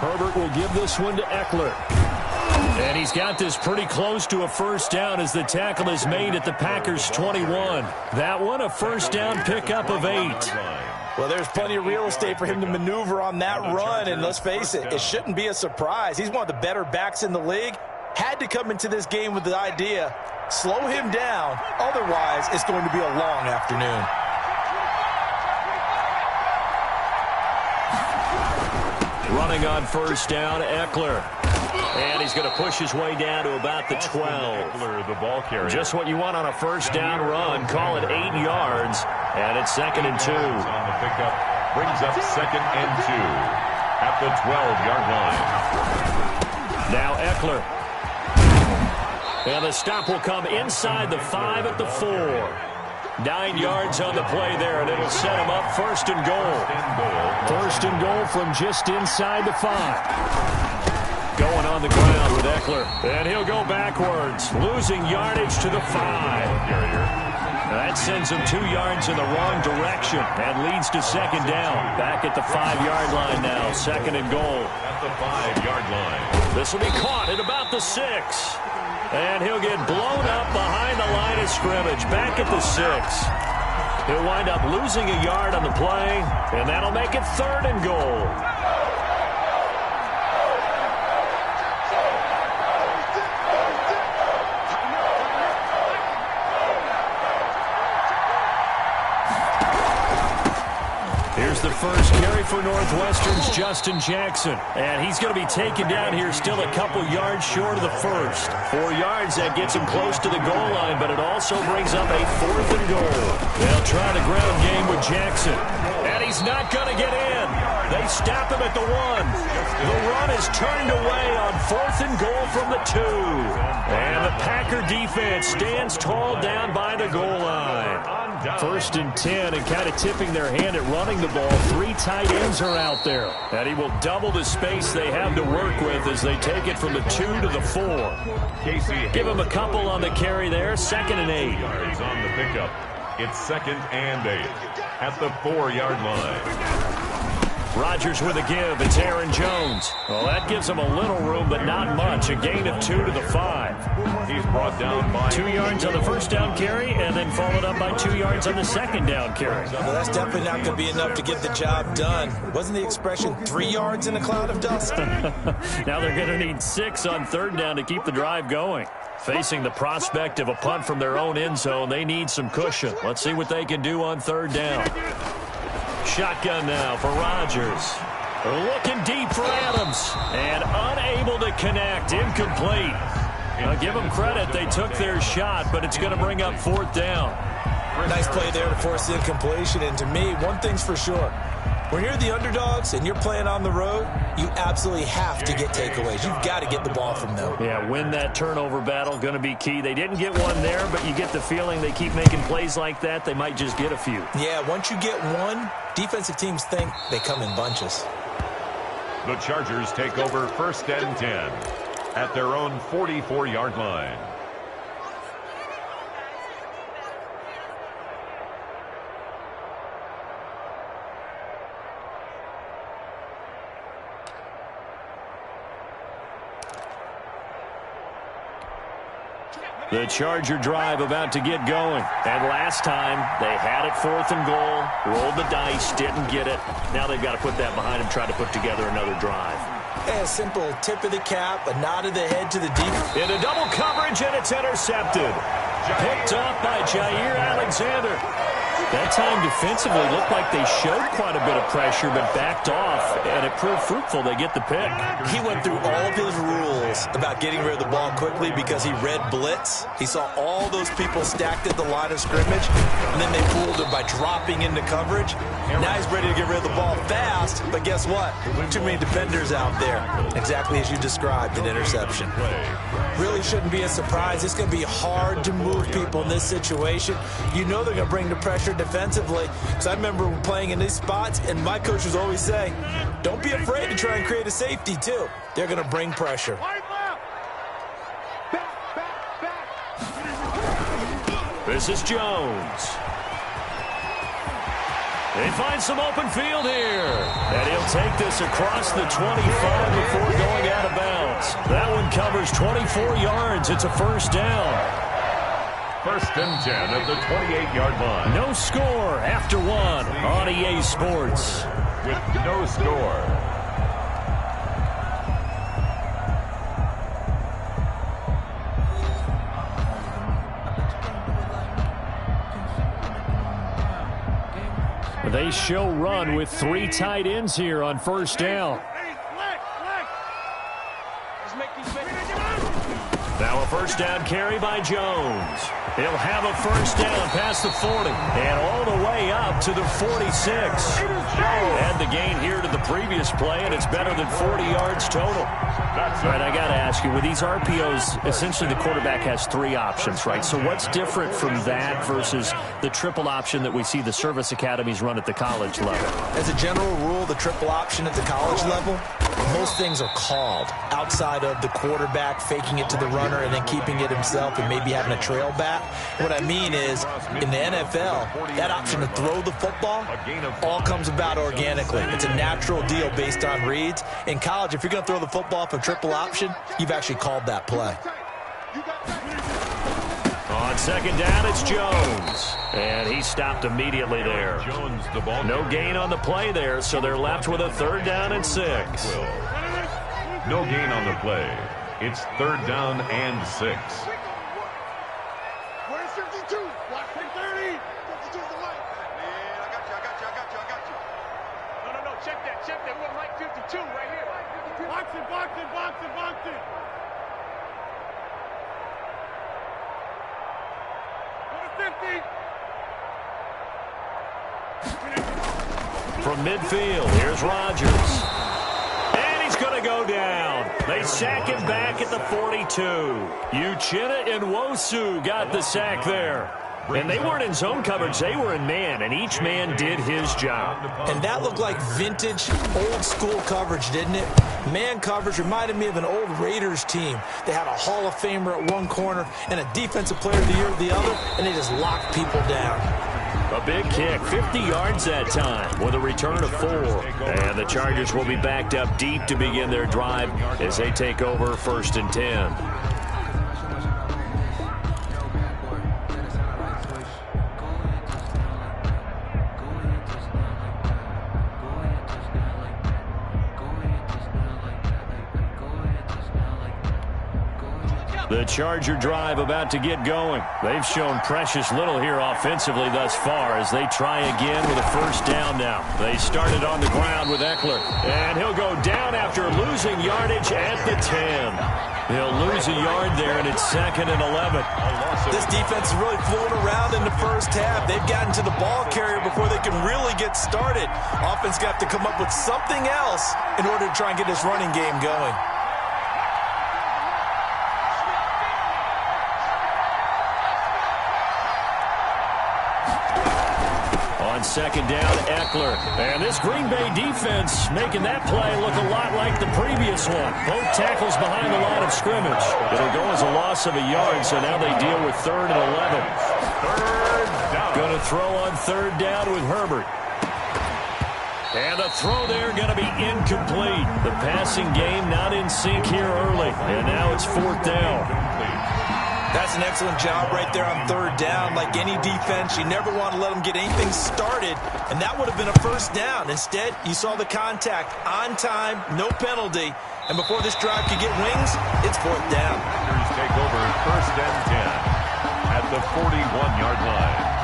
Herbert will give this one to Eckler. And he's got this pretty close to a first down as the tackle is made at the Packers' 21. That one, a first down pickup of 8. Well, there's plenty of real estate for him to maneuver on that run, and let's face it, it shouldn't be a surprise. He's one of the better backs in the league. Had to come into this game with the idea, slow him down, otherwise it's going to be a long afternoon. Running on first down, Eckler. And he's going to push his way down to about the 12. The ball carrier. Just what you want on a first down run. Call it 8 yards. And it's 2nd and 2. On the pickup, brings up 2nd and 2 at the 12-yard line. Now Eckler. And the stop will come inside the 5 at the 4. 9 yards on the play there, and it'll set him up 1st and goal. 1st and goal from just inside the 5. Going on the ground with Eckler. And he'll go backwards, losing yardage to the 5. That sends him 2 yards in the wrong direction and leads to 2nd down. Back at the 5-yard line now, 2nd and goal. At the 5-yard line. This will be caught at about the 6. And he'll get blown up behind the line of scrimmage, back at the 6. He'll wind up losing a yard on the play, and that'll make it 3rd and goal. Here's the first carry for Northwestern's Justin Jackson. And he's going to be taken down here still a couple yards short of the first. 4 yards, that gets him close to the goal line, but it also brings up a 4th and goal. They'll try the ground game with Jackson. And he's not going to get in. They stop him at the 1. The run is turned away on 4th and goal from the 2. And the Packer defense stands tall down by the goal line. 1st and 10, and kind of tipping their hand at running the ball. 3 tight ends are out there. And he will double the space they have to work with as they take it from the 2 to the 4. Give him a couple on the carry there. 2nd and 8. Yards on the pickup. It's 2nd and 8 at the 4-yard line. Rodgers with a give. It's Aaron Jones. Well, that gives him a little room, but not much. A gain of 2 to the 5. He's brought down by 2 yards on the first down carry, and then followed up by 2 yards on the second down carry. Well, that's definitely not going to be enough to get the job done. Wasn't the expression 3 yards in a cloud of dust? Now they're going to need 6 on 3rd down to keep the drive going. Facing the prospect of a punt from their own end zone, they need some cushion. Let's see what they can do on 3rd down. Shotgun now for Rodgers. Looking deep for Adams. And unable to connect. Incomplete. I'll give them credit. They took their shot, but it's going to bring up 4th down. Nice play there to force the incompletion. And to me, one thing's for sure. When you're the underdogs and you're playing on the road, you absolutely have to get takeaways. You've got to get the ball from them. Yeah, win that turnover battle, going to be key. They didn't get one there, but you get the feeling they keep making plays like that, they might just get a few. Yeah, once you get one, defensive teams think they come in bunches. The Chargers take over 1st and 10 at their own 44-yard line. The Charger drive about to get going. And last time, they had it 4th and goal, rolled the dice, didn't get it. Now they've got to put that behind them, try to put together another drive. A simple tip of the cap, a nod of the head to the deep. Into double coverage, and it's intercepted. Picked up by Jair Alexander. That time defensively looked like they showed quite a bit of pressure but backed off, and it proved fruitful. They get the pick. He went through all of his rules about getting rid of the ball quickly because he read blitz. He saw all those people stacked at the line of scrimmage, and then they fooled him by dropping into coverage. Now he's ready to get rid of the ball fast, but guess what? Too many defenders out there. Exactly as you described, an interception. Really shouldn't be a surprise. It's going to be hard to move people in this situation. You know they're going to bring the pressure defensively. Because I remember playing in these spots, and my coaches always say, don't be afraid to try and create a safety, too. They're going to bring pressure. This is Jones. They find some open field here. And he'll take this across the 25 before going out of bounds. That one covers 24 yards. It's a first down. First and 10 at the 28-yard line. No score after one on EA Sports. With no score. They show run with 3 tight ends here on first down. Now a first down carry by Jones. He'll have a first down past the 40 and all the way up to the 46. Add the gain here to the previous play, and it's better than 40 yards total. All right, I got to ask you, with these RPOs, essentially the quarterback has 3 options, right? So what's different from that versus the triple option that we see the service academies run at the college level? As a general rule, the triple option at the college level, most things are called outside of the quarterback faking it to the runner and then keeping it himself and maybe having a trail back. What I mean is, in the NFL, that option to throw the football all comes about organically. It's a natural deal based on reads. In college, if you're going to throw the football for triple option, you've actually called that play. On second down, it's Jones. And he stopped immediately there. No gain on the play there, so they're left with a third down and 6. No gain on the play. It's third down and 6. Where's 52? Watch 30. 52's the light. Man, I got you. No. Check that. We want light 52 right here. Box it. From midfield, here's Rodgers. And he's going to go down. They sack him back at the 42. Uchenna and Nwosu got the sack there. And they weren't in zone coverage, they were in man, and each man did his job. And that looked like vintage, old-school coverage, didn't it? Man coverage reminded me of an old Raiders team. They had a Hall of Famer at one corner and a defensive player of the year at the other, and they just locked people down. A big kick, 50 yards that time, with a return of 4. And the Chargers will be backed up deep to begin their drive as they take over first and 10. The Charger drive about to get going. They've shown precious little here offensively thus far as they try again with a first down now. They started on the ground with Eckler, and he'll go down after losing yardage at the 10. He'll lose a yard there, and it's second and 11. This defense is really floating around in the first half. They've gotten to the ball carrier before they can really get started. Offense got to come up with something else in order to try and get this running game going. On second down, Eckler. And this Green Bay defense making that play look a lot like the previous one. Both tackles behind the line of scrimmage. It'll go as a loss of a yard, so now they deal with third and 11. Third down. Going to throw on third down with Herbert. And the throw there going to be incomplete. The passing game not in sync here early. And now it's fourth down. That's an excellent job right there on third down. Like any defense, you never want to let them get anything started, and that would have been a first down. Instead, you saw the contact on time, no penalty, and before this drive could get wings, it's fourth down. Packers take over first and 10 at the 41-yard line.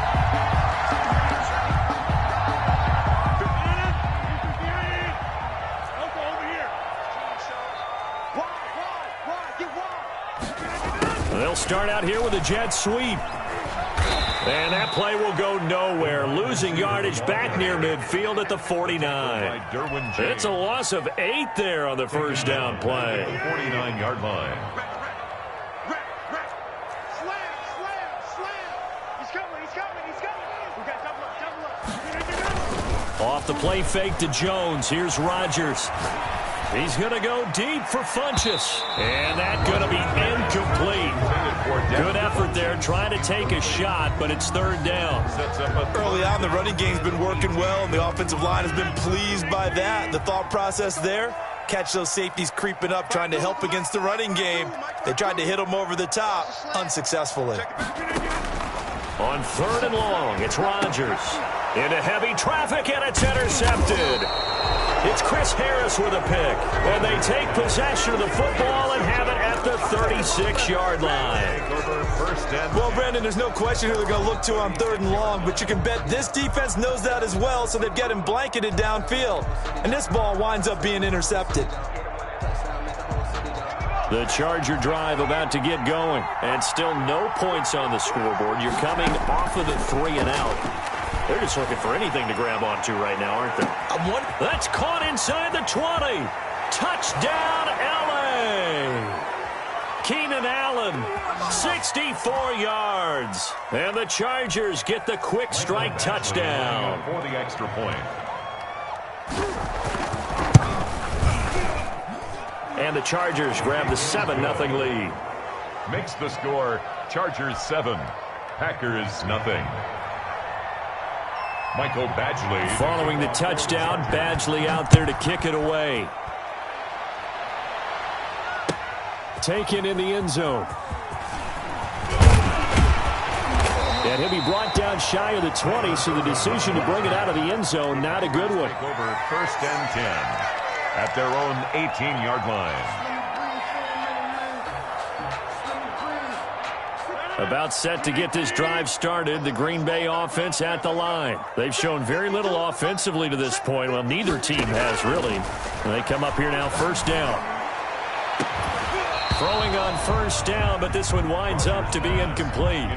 They'll start out here with a jet sweep. And that play will go nowhere. Losing yardage back near midfield at the 49. It's a loss of 8 there on the first down play. 49-yard line. Off the play fake to Jones. Here's Rodgers. He's going to go deep for Funchess. And that's going to be incomplete. Good effort there trying to take a shot, but it's third down. Early on, the running game's been working well, and the offensive line has been pleased by that. The thought process there, catch those safeties creeping up, trying to help against the running game. They tried to hit them over the top, unsuccessfully. On third and long, it's Rodgers. Into heavy traffic, and it's intercepted. It's Chris Harris with a pick, and they take possession of the football and have it at the 36-yard line. Well, Brandon, there's no question who they're going to look to on third and long, but you can bet this defense knows that as well, so they've got him blanketed downfield. And this ball winds up being intercepted. The Charger drive about to get going, and still no points on the scoreboard. You're coming off of the 3 and out. They're just looking for anything to grab onto right now, aren't they? That's caught inside the 20. Touchdown, L.A. Keenan Allen, 64 yards. And the Chargers get the quick strike touchdown. For the extra point. And the Chargers grab the 7-0 lead. Makes the score Chargers 7, Packers nothing. Michael Badgley. Following the touchdown, Badgley out there to kick it away. Taken in the end zone. And he'll be brought down shy of the 20, so the decision to bring it out of the end zone, not a good one. Over first and 10 at their own 18-yard line. About set to get this drive started, the Green Bay offense at the line. They've shown very little offensively to this point. Well, neither team has really. And they come up here now, first down. Throwing on first down, but this one winds up to be incomplete.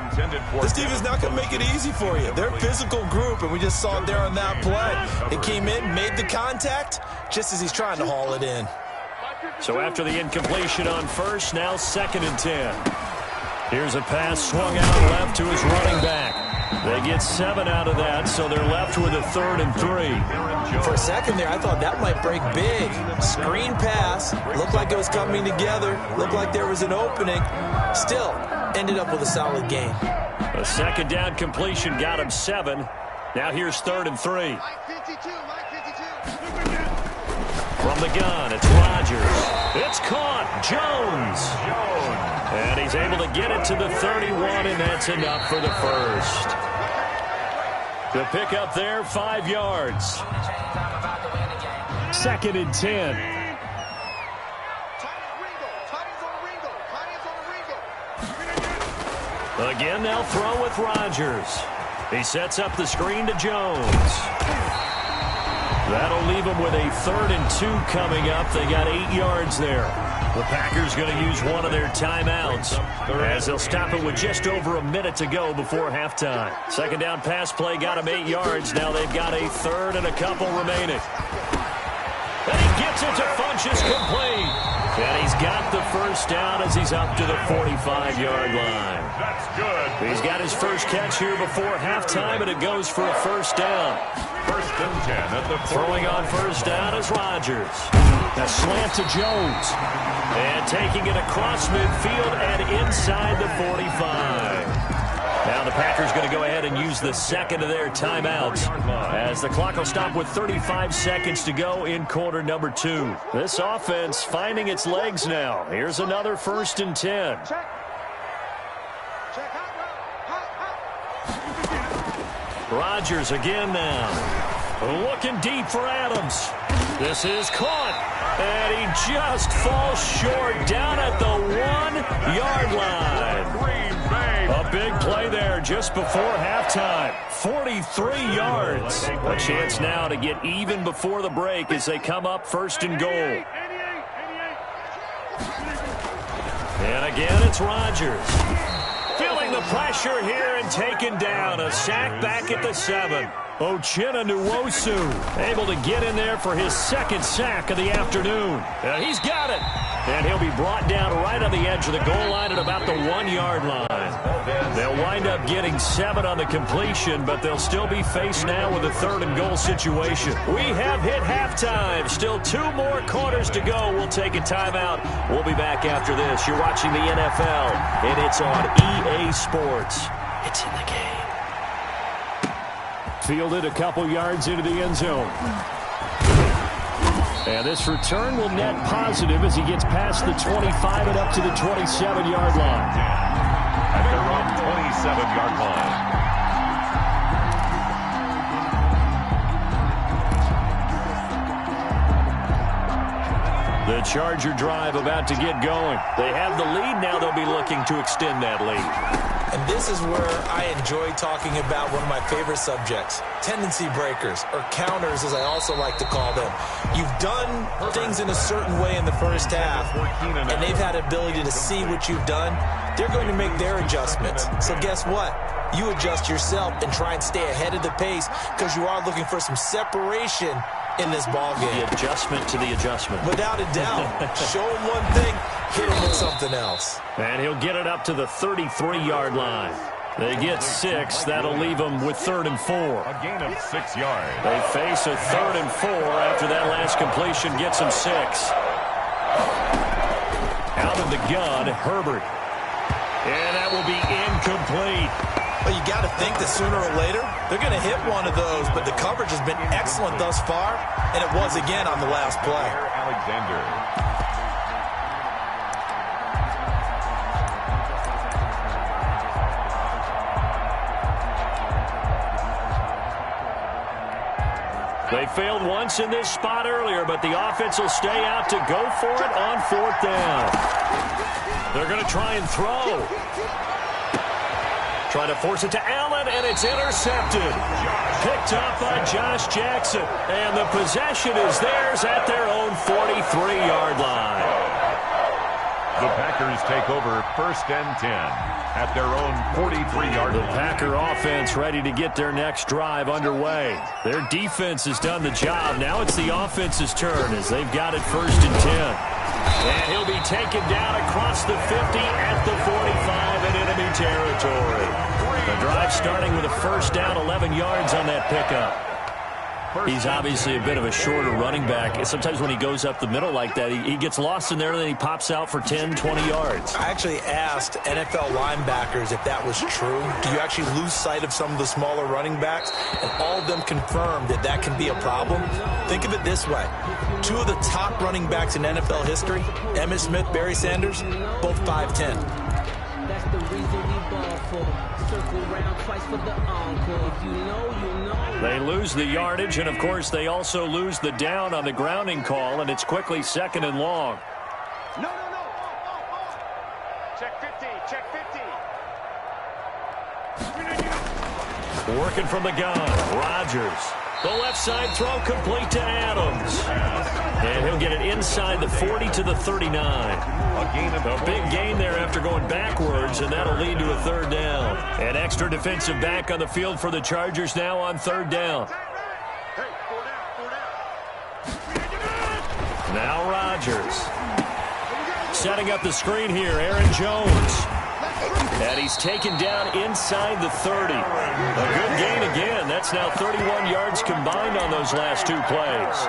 This team is not going to make it easy for you. They're a physical group, and we just saw it there on that play. It came in, made the contact, just as he's trying to haul it in. So after the incompletion on first, now 2nd and 10. Here's a pass swung out left to his running back. They get 7 out of that, so they're left with a 3rd and 3. For a second there, I thought that might break big. Screen pass. Looked like it was coming together. Looked like there was an opening. Still, ended up with a solid gain. A 2nd down completion got him 7. Now here's 3rd and 3. From the gun, it's Rodgers. It's caught. Jones. And he's able to get it to the 31, and that's enough for the first. The pickup there, 5 yards. 2nd and 10. Again, they'll throw with Rodgers. He sets up the screen to Jones. That'll leave them with a 3rd and 2 coming up. They got 8 yards there. The Packers going to use one of their timeouts as they'll stop it with just over a minute to go before halftime. 2nd down pass play got them 8 yards. Now they've got a 3rd and a couple remaining. And he gets it to Funchess complete. And he's got the first down as he's up to the 45-yard line. That's good. He's got his first catch here before halftime, and it goes for a first down. 1st and 10 at the Throwing on first down is Rodgers. A slant to Jones. And taking it across midfield and inside the 45. Now the Packers going to go ahead and use the 2nd of their timeouts as the clock will stop with 35 seconds to go in quarter number 2. This offense finding its legs now. Here's another 1st and 10. Rodgers again now. Looking deep for Adams. This is caught. And he just falls short down at the 1-yard line. A big play there just before halftime. 43 yards. A chance now to get even before the break as they come up 1st and goal. And again, it's Rodgers. Feeling the pressure here and taken down. A sack back at the 7. Nwosu able to get in there for his second sack of the afternoon. He's got it. And he'll be brought down right on the edge of the goal line at about the 1-yard line. They'll wind up getting 7 on the completion, but they'll still be faced now with a 3rd and goal situation. We have hit halftime. Still 2 more quarters to go. We'll take a timeout. We'll be back after this. You're watching the NFL, and it's on EA Sports. It's in the game. Fielded a couple yards into the end zone. And this return will net positive as he gets past the 25 and up to the 27-yard line. At their own 27-yard line. The Charger drive about to get going. They have the lead. Now they'll be looking to extend that lead. And this is where I enjoy talking about one of my favorite subjects, tendency breakers, or counters as I also like to call them. You've done things in a certain way in the first half, and they've had the ability to see what you've done. They're going to make their adjustments. So guess what? You adjust yourself and try and stay ahead of the pace because you are looking for some separation in this ball game. The adjustment to the adjustment. Without a doubt. Show him one thing, hit him with something else. And he'll get it up to the 33-yard line. They get 6. That'll leave them with 3rd and 4. A gain of 6 yards. They face a 3rd and 4 after that last completion gets them 6. Out of the gun, Herbert. And that will be incomplete. Well, you got to think that sooner or later, they're going to hit one of those, but the coverage has been excellent thus far, and it was again on the last play. Alexander. They failed once in this spot earlier, but the offense will stay out to go for it on 4th down. They're going to try and throw. Trying to force it to Allen, and it's intercepted. Picked up by Josh Jackson. And the possession is theirs at their own 43-yard line. The Packers take over 1st and 10 at their own 43-yard line. The Packer offense ready to get their next drive underway. Their defense has done the job. Now it's the offense's turn as they've got it 1st and 10. And he'll be taken down across the 50 at the 45 in enemy territory. The drive starting with a 1st down, 11 yards on that pickup. He's obviously a bit of a shorter running back. Sometimes when he goes up the middle like that, he gets lost in there and then he pops out for 10, 20 yards. I actually asked NFL linebackers if that was true. Do you actually lose sight of some of the smaller running backs? And all of them confirmed that that can be a problem. Think of it this way. 2 of the top running backs in NFL history, Emmitt Smith, Barry Sanders, both 5'10". That's the reason we ball for. Circle round twice for the encore. If you know, you know. They lose the yardage, and of course they also lose the down on the grounding call, and it's quickly 2nd and long. No. Check 15, check 15. Working from the gun, Rodgers. The left side throw complete to Adams. And he'll get it inside the 40 to the 39. A big gain there after going backwards, and that'll lead to a 3rd down. An extra defensive back on the field for the Chargers now on 3rd down. Now Rodgers. Setting up the screen here, Aaron Jones. And he's taken down inside the 30. A good gain again. That's now 31 yards combined on those last 2 plays.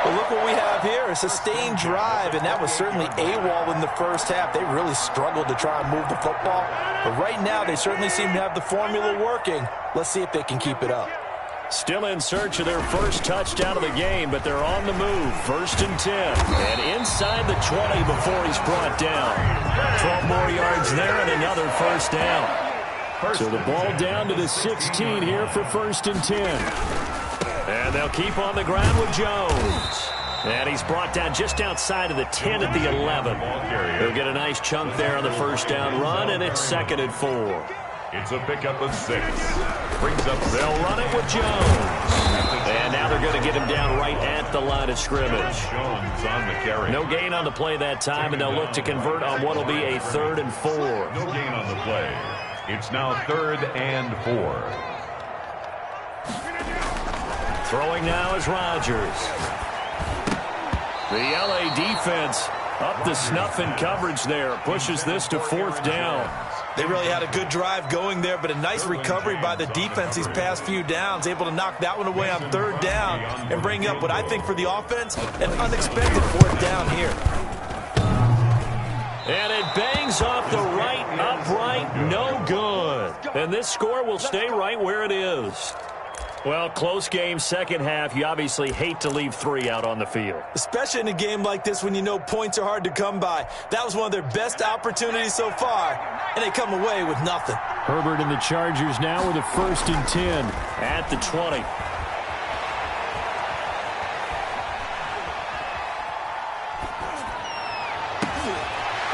Well, look what we have here. A sustained drive, and that was certainly AWOL in the first half. They really struggled to try and move the football. But right now, they certainly seem to have the formula working. Let's see if they can keep it up. Still in search of their first touchdown of the game, but they're on the move. 1st and 10. And inside the 20 before he's brought down. 12 more yards there and another 1st down. So the ball down to the 16 here for 1st and 10. And they'll keep on the ground with Jones. And he's brought down just outside of the 10 at the 11. He'll get a nice chunk there on the 1st down run, and it's 2nd and 4. It's a pickup of 6. Brings up. They'll run it with Jones. And now they're going to get him down right at the line of scrimmage. Jones on the carry. No gain on the play that time, and they'll look to convert on what will be a 3rd and 4. No gain on the play. It's now 3rd and 4. Throwing now is Rodgers. The LA defense up to snuff in coverage there. Pushes this to 4th down. They really had a good drive going there, but a nice recovery by the defense these past few downs. Able to knock that one away on 3rd down and bring up what I think for the offense, an unexpected 4th down here. And it bangs off the right upright. No good. And this score will stay right where it is. Well, close game, second half. You obviously hate to leave 3 out on the field. Especially in a game like this when you know points are hard to come by. That was one of their best opportunities so far, and they come away with nothing. Herbert and the Chargers now with a 1st and 10 at the 20.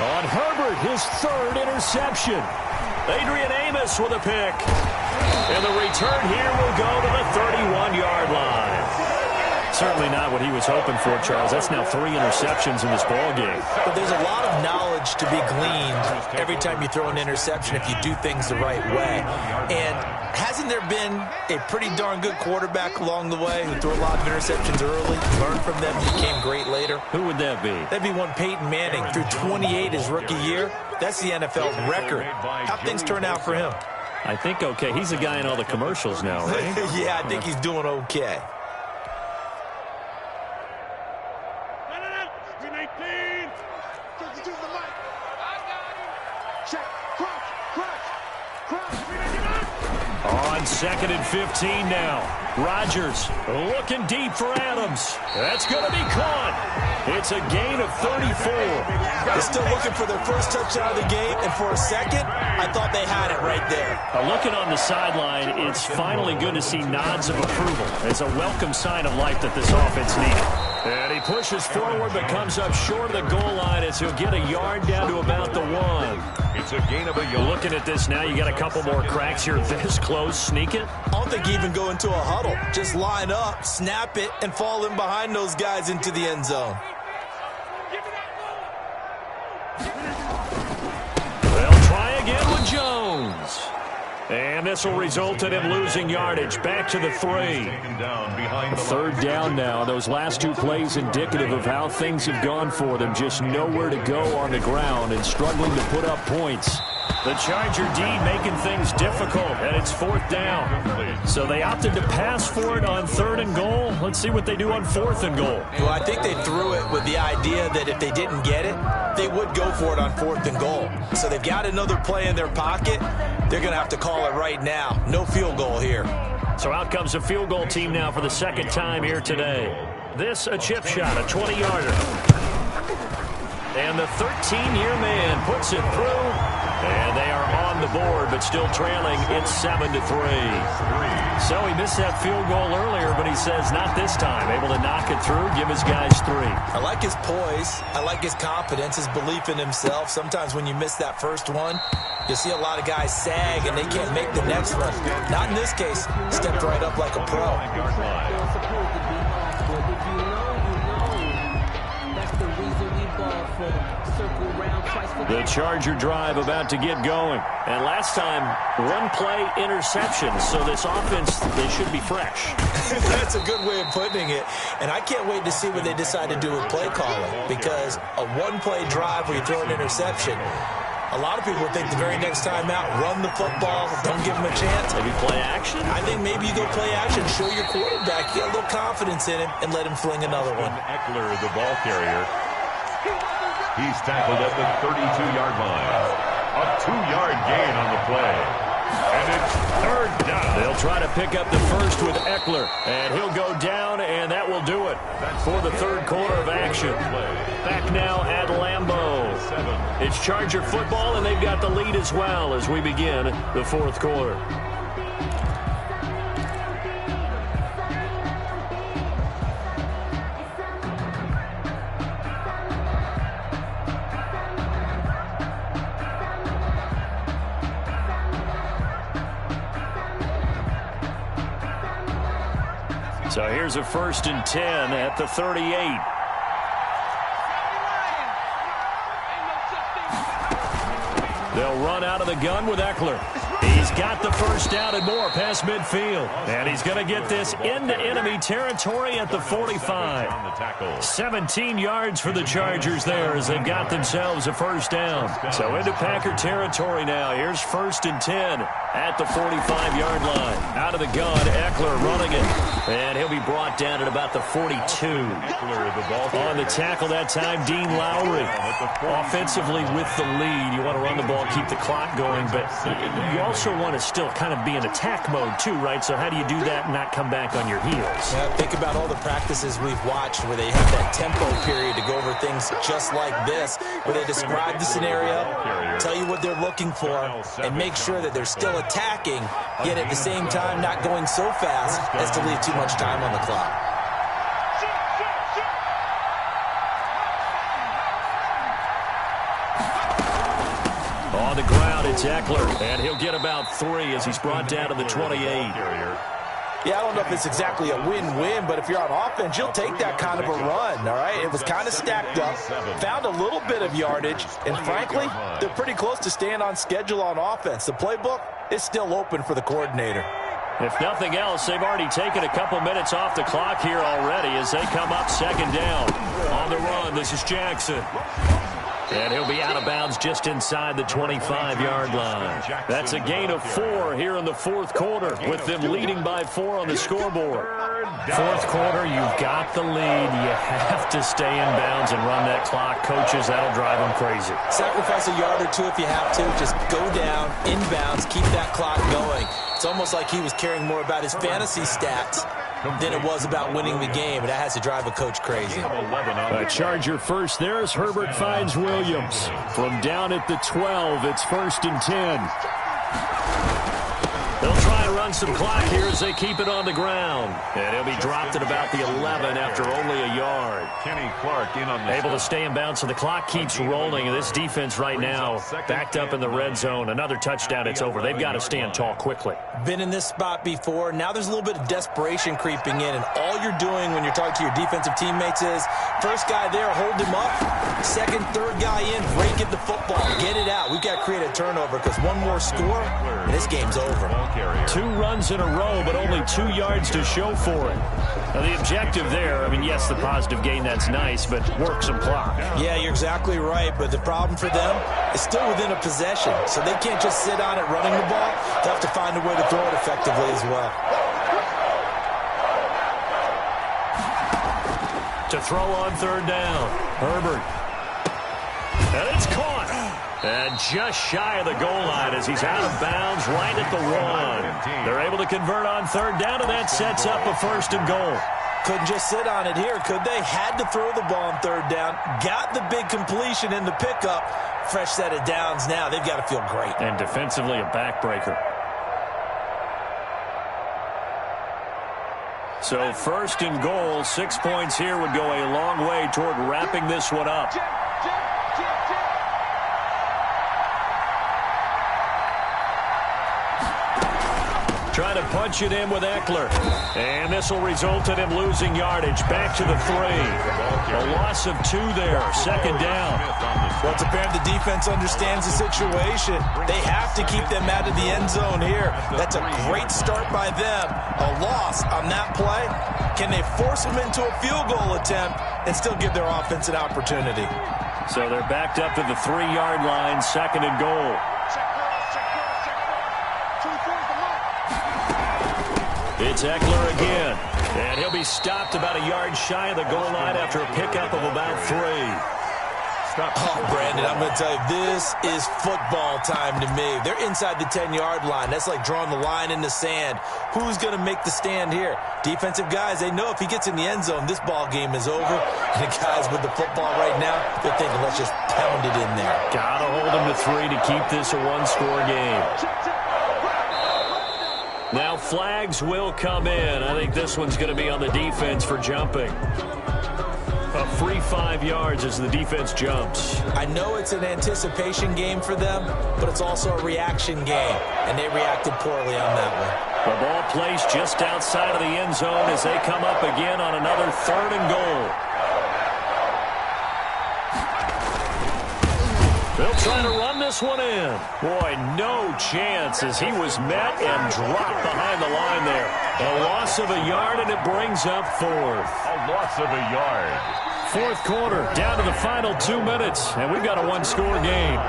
On Herbert, his 3rd interception. Adrian Amos with a pick. And the return here will go to the 31-yard line. Certainly not what he was hoping for, Charles. That's now 3 interceptions in this ballgame. But there's a lot of knowledge to be gleaned every time you throw an interception if you do things the right way. And hasn't there been a pretty darn good quarterback along the way who threw a lot of interceptions early, learned from them, became great later? Who would that be? That'd be one Peyton Manning. Threw 28 his rookie year. That's the NFL record. How'd things turn out for him? I think okay. He's the guy in all the commercials now, right? Yeah, I think he's doing okay. On 2nd and 15 now. Rodgers looking deep for Adams. That's going to be caught. It's a gain of 34. They're still looking for their first touchdown of the game, and for a second, I thought they had it right there. Looking on the sideline, it's finally good to see nods of approval. It's a welcome sign of life that this offense needed. And he pushes forward but comes up short of the goal line as he'll get a yard down to about the 1. It's a gain of a yard. Looking at this now, you got a couple more cracks here. This close, sneak it. I don't think you even go into a huddle. Just line up, snap it, and fall in behind those guys into the end zone. They'll try again with Jones. And this will result in him losing yardage. Back to the 3. 3rd down now. Those last 2 plays indicative of how things have gone for them. Just nowhere to go on the ground and struggling to put up points. The Charger D making things difficult, and it's 4th down. So they opted to pass for it on 3rd and goal. Let's see what they do on 4th and goal. Well, I think they threw it with the idea that if they didn't get it, they would go for it on 4th and goal. So they've got another play in their pocket. They're going to have to call it right now. No field goal here. So out comes a field goal team now for the 2nd time here today. This a chip shot, a 20-yarder. And the 13-year man puts it through. And they are on the board, but still trailing. It's 7-3. So he missed that field goal earlier, but he says not this time. Able to knock it through, give his guys 3. I like his poise. I like his confidence, his belief in himself. Sometimes when you miss that first one, you'll see a lot of guys sag and they can't make the next one. Not in this case. Stepped right up like a pro. The Charger drive about to get going. And last time, 1-play interception. So this offense, they should be fresh. That's a good way of putting it. And I can't wait to see what they decide to do with play calling. Because a 1-play drive where you throw an interception, a lot of people would think the very next time out, run the football, don't give them a chance. Maybe play action? I think maybe you go play action, show your quarterback, get a little confidence in him, and let him fling another one. Eckler, the ball carrier. He's tackled at the 32-yard line. A 2-yard gain on the play. And it's 3rd down. They'll try to pick up the first with Eckler. And he'll go down, and that will do it for the 3rd quarter of action. Back now at Lambeau. It's Charger football, and they've got the lead as well as we begin the 4th quarter. So here's a 1st and 10 at the 38. They'll run out of the gun with Eckler. He's got the first down and more past midfield. And he's going to get this into enemy territory at the 45. 17 yards for the Chargers there as they've got themselves a first down. So into Packer territory now. Here's 1st and 10 at the 45-yard line. Out of the gun, Eckler running it. And he'll be brought down at about the 42. On the tackle that time, Dean Lowry. Offensively with the lead. You want to run the ball, keep the clock going, but you also want to still kind of be in attack mode too, right? So how do you do that and not come back on your heels? Yeah, think about all the practices we've watched where they have that tempo period to go over things just like this, where they describe the scenario, tell you what they're looking for, and make sure that they're still attacking, yet at the same time not going so fast as to leave too much time on the clock. On the ground, it's Eckler, and he'll get about 3 as he's brought down to the 28. Yeah, I don't know if it's exactly a win-win, but if you're on offense, you'll take that kind of a run, all right? It was kind of stacked up, found a little bit of yardage, and frankly, they're pretty close to staying on schedule on offense. The playbook is still open for the coordinator. If nothing else, they've already taken a couple minutes off the clock here already as they come up 2nd down. On the run, this is Jackson. And he'll be out of bounds just inside the 25-yard line. That's a gain of 4 here in the 4th quarter with them leading by 4 on the scoreboard. 4th quarter, you've got the lead. You have to stay in bounds and run that clock. Coaches, that'll drive them crazy. Sacrifice a yard or 2 if you have to. Just go down, inbounds, keep that clock going. It's almost like he was caring more about his fantasy stats than it was about winning the game, and that has to drive a coach crazy. A Charger first there as Herbert finds Williams. From down at the 12, it's 1st and 10. They'll try and run some clock here as they keep it on the ground. And he'll be dropped at about the 11 after only a yard. Kenny Clark in on the Able to stay in bounds, so the clock keeps rolling. And this defense right now backed up in the red zone. Another touchdown, it's over. They've got to stand tall quickly. Been in this spot before. Now there's a little bit of desperation creeping in. And all you're doing when you're talking to your defensive teammates is, first guy there, hold him up. Second, third guy in, break it the football. Get it out. We've got to create a turnover because one more score, and this game's over. 2 runs in a row, but only 2 yards to show for it. Now, the objective there, I mean, yes, the positive gain, that's nice, but work some clock. Yeah, you're exactly right, but the problem for them is still within a possession, so they can't just sit on it running the ball. They have to find a way to throw it effectively as well. To throw on 3rd down, Herbert. And it's caught. And just shy of the goal line as he's out of bounds right at the 1. They're able to convert on 3rd down, and that sets up a 1st and goal. Couldn't just sit on it here, could they? Had to throw the ball on 3rd down. Got the big completion in the pickup. Fresh set of downs now. They've got to feel great. And defensively, a backbreaker. So 1st and goal, 6 points here would go a long way toward wrapping this one up. Trying to punch it in with Eckler. And this will result in him losing yardage. Back to the 3. A loss of 2 there. 2nd down. Well, it's apparent the defense understands the situation. They have to keep them out of the end zone here. That's a great start by them. A loss on that play. Can they force them into a field goal attempt and still give their offense an opportunity? So they're backed up to the 3-yard line. 2nd and goal. It's Eckler again, and he'll be stopped about a yard shy of the goal line after a pickup of about 3. Oh, Brandon, I'm going to tell you, this is football time to me. They're inside the 10-yard line. That's like drawing the line in the sand. Who's going to make the stand here? Defensive guys, they know if he gets in the end zone, this ball game is over. And the guys with the football right now, they're thinking, let's just pound it in there. Got to hold him to 3 to keep this a 1-score game. Now flags will come in. I think this one's going to be on the defense for jumping. A free 5 yards as the defense jumps. I know it's an anticipation game for them, but it's also a reaction game, and they reacted poorly on that one. The ball placed just outside of the end zone as they come up again on another 3rd and goal. They'll try to run this one in. Boy, no chance as he was met and dropped behind the line there. A loss of a yard, and it brings up fourth. A loss of a yard. Fourth quarter, down to the final 2 minutes, and we've got a one-score game.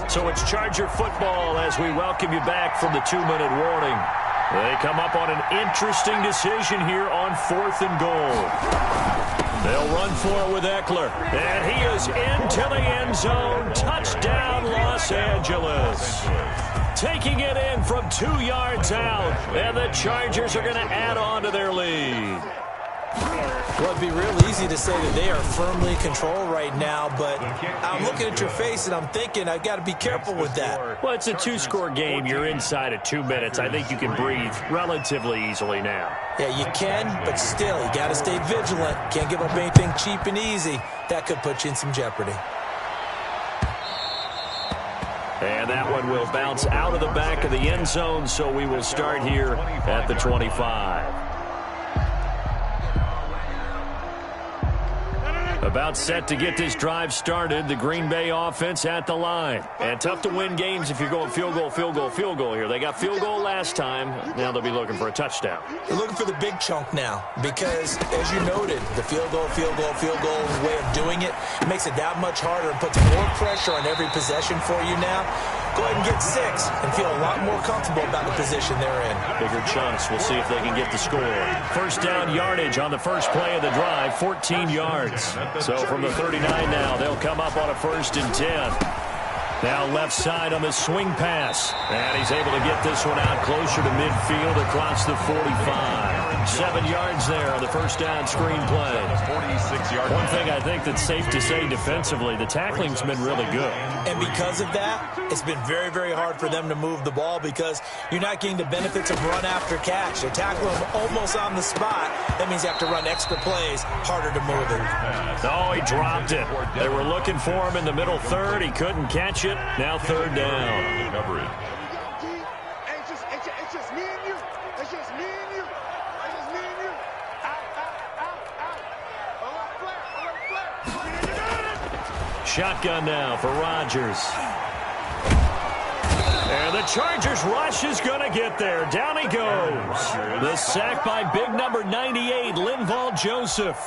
So it's Charger football as we welcome you back from the 2-minute warning. They come up on an interesting decision here on 4th and goal. They'll run for it with Eckler. And he is into the end zone. Touchdown, Los Angeles. Taking it in from 2 yards out. And the Chargers are going to add on to their lead. Well, it'd be real easy to say that they are firmly in control right now, but I'm looking at your face and I'm thinking I've got to be careful with that. Well, it's a 2-score game. You're inside of 2 minutes. I think you can breathe relatively easily now. Yeah, you can, but still, you got to stay vigilant. Can't give up anything cheap and easy. That could put you in some jeopardy. And that one will bounce out of the back of the end zone, so we will start here at the 25. About set to get this drive started. The Green Bay offense at the line. And tough to win games if you're going field goal, field goal, field goal here. They got field goal last time. Now they'll be looking for a touchdown. They're looking for the big chunk now because, as you noted, the field goal way of doing it makes it that much harder and puts more pressure on every possession for you now. Go ahead and get 6 and feel a lot more comfortable about the position they're in. Bigger chunks. We'll see if they can get the score. First down yardage on the first play of the drive, 14 yards. So from the 39 now, they'll come up on a 1st and 10. Now left side on the swing pass. And he's able to get this one out closer to midfield across the 45. 7 yards there on the first down screen play. 46-yard. One thing I think that's safe to say defensively, the tackling's been really good. And because of that, it's been very, very hard for them to move the ball because you're not getting the benefits of run after catch. They tackle him almost on the spot. That means you have to run extra plays, harder to move it. Oh, he dropped it. They were looking for him in the middle third. He couldn't catch it. Now 3rd down. Coverage. It's just me and you. It's just me and you. It's just me and you. Out. A little flat. Shotgun now for Rodgers. And the Chargers rush is going to get there. Down he goes. The sack by big number 98, Linval Joseph.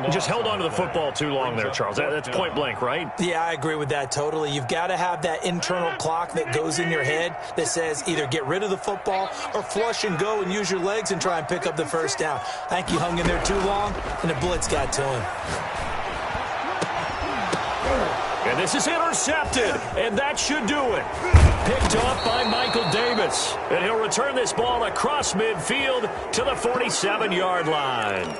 He just held on to the football too long there, Charles. That's point blank, right? Yeah, I agree with that totally. You've got to have that internal clock that goes in your head that says either get rid of the football or flush and go and use your legs and try and pick up the first down. I think he hung in there too long, and the blitz got to him. And this is intercepted, and that should do it. Picked off by Michael Davis. And he'll return this ball across midfield to the 47-yard line.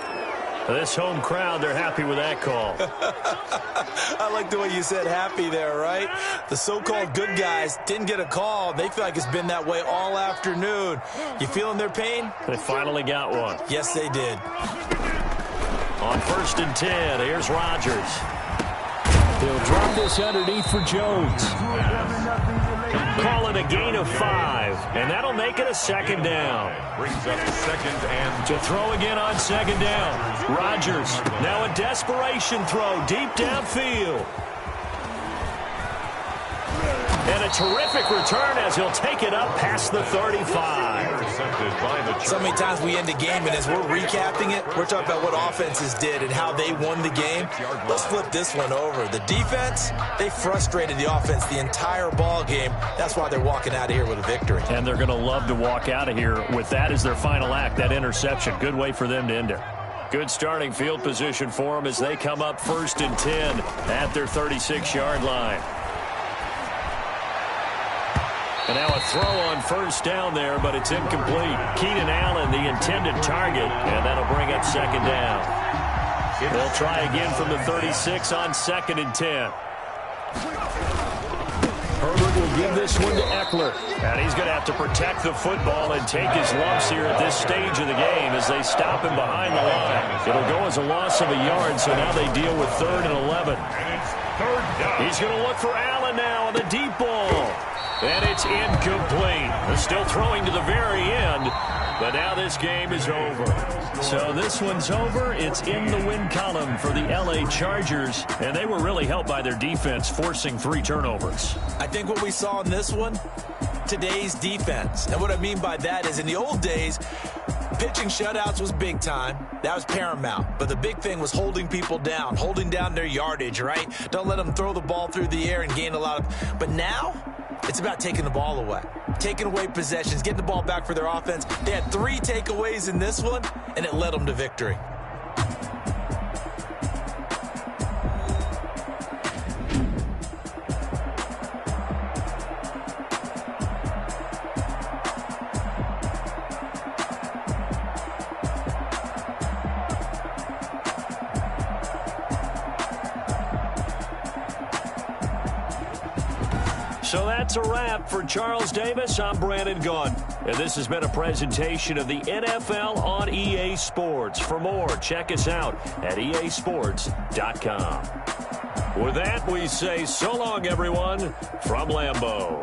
This home crowd, they're happy with that call. I like the way you said happy there, right? The so-called good guys didn't get a call. They feel like it's been that way all afternoon. You feeling their pain? They finally got one. Yes, they did. On 1st and 10, here's Rodgers. He'll drop this underneath for Jones. Call it a gain of 5, and that'll make it a 2nd down. Brings up 2nd and to throw again on 2nd down. Rodgers, now a desperation throw deep downfield. And a terrific return as he'll take it up past the 35. intercepted by the So many times we end a game, and as we're recapping it, we're talking about what offenses did and how they won the game. Let's flip this one over. The defense, they frustrated the offense the entire ball game. That's why they're walking out of here with a victory. And they're going to love to walk out of here with that as their final act, that interception. Good way for them to end it. Good starting field position for them as they come up 1st and 10 at their 36-yard line. And now a throw on 1st down there, but it's incomplete. Keenan Allen, the intended target, and that'll bring up 2nd down. They'll try again from the 36 on 2nd and 10. Herbert will give this one to Eckler. And he's going to have to protect the football and take his lumps here at this stage of the game as they stop him behind the line. It'll go as a loss of a yard, so now they deal with 3rd and 11. And it's 3rd down. He's going to look for Allen now on the deep ball. And it's incomplete. They're still throwing to the very end. But now this game is over. So this one's over. It's in the win column for the LA Chargers. And they were really helped by their defense, forcing 3 turnovers. I think what we saw in this one, today's defense. And what I mean by that is in the old days, pitching shutouts was big time. That was paramount. But the big thing was holding people down, holding down their yardage, right? Don't let them throw the ball through the air and gain a lot of... But now, it's about taking the ball away. Taking away possessions, getting the ball back for their offense. They had 3 takeaways in this one, and it led them to victory. So that's a wrap for Charles Davis. I'm Brandon Gaughan. And this has been a presentation of the NFL on EA Sports. For more, check us out at easports.com. With that, we say so long, everyone, from Lambeau.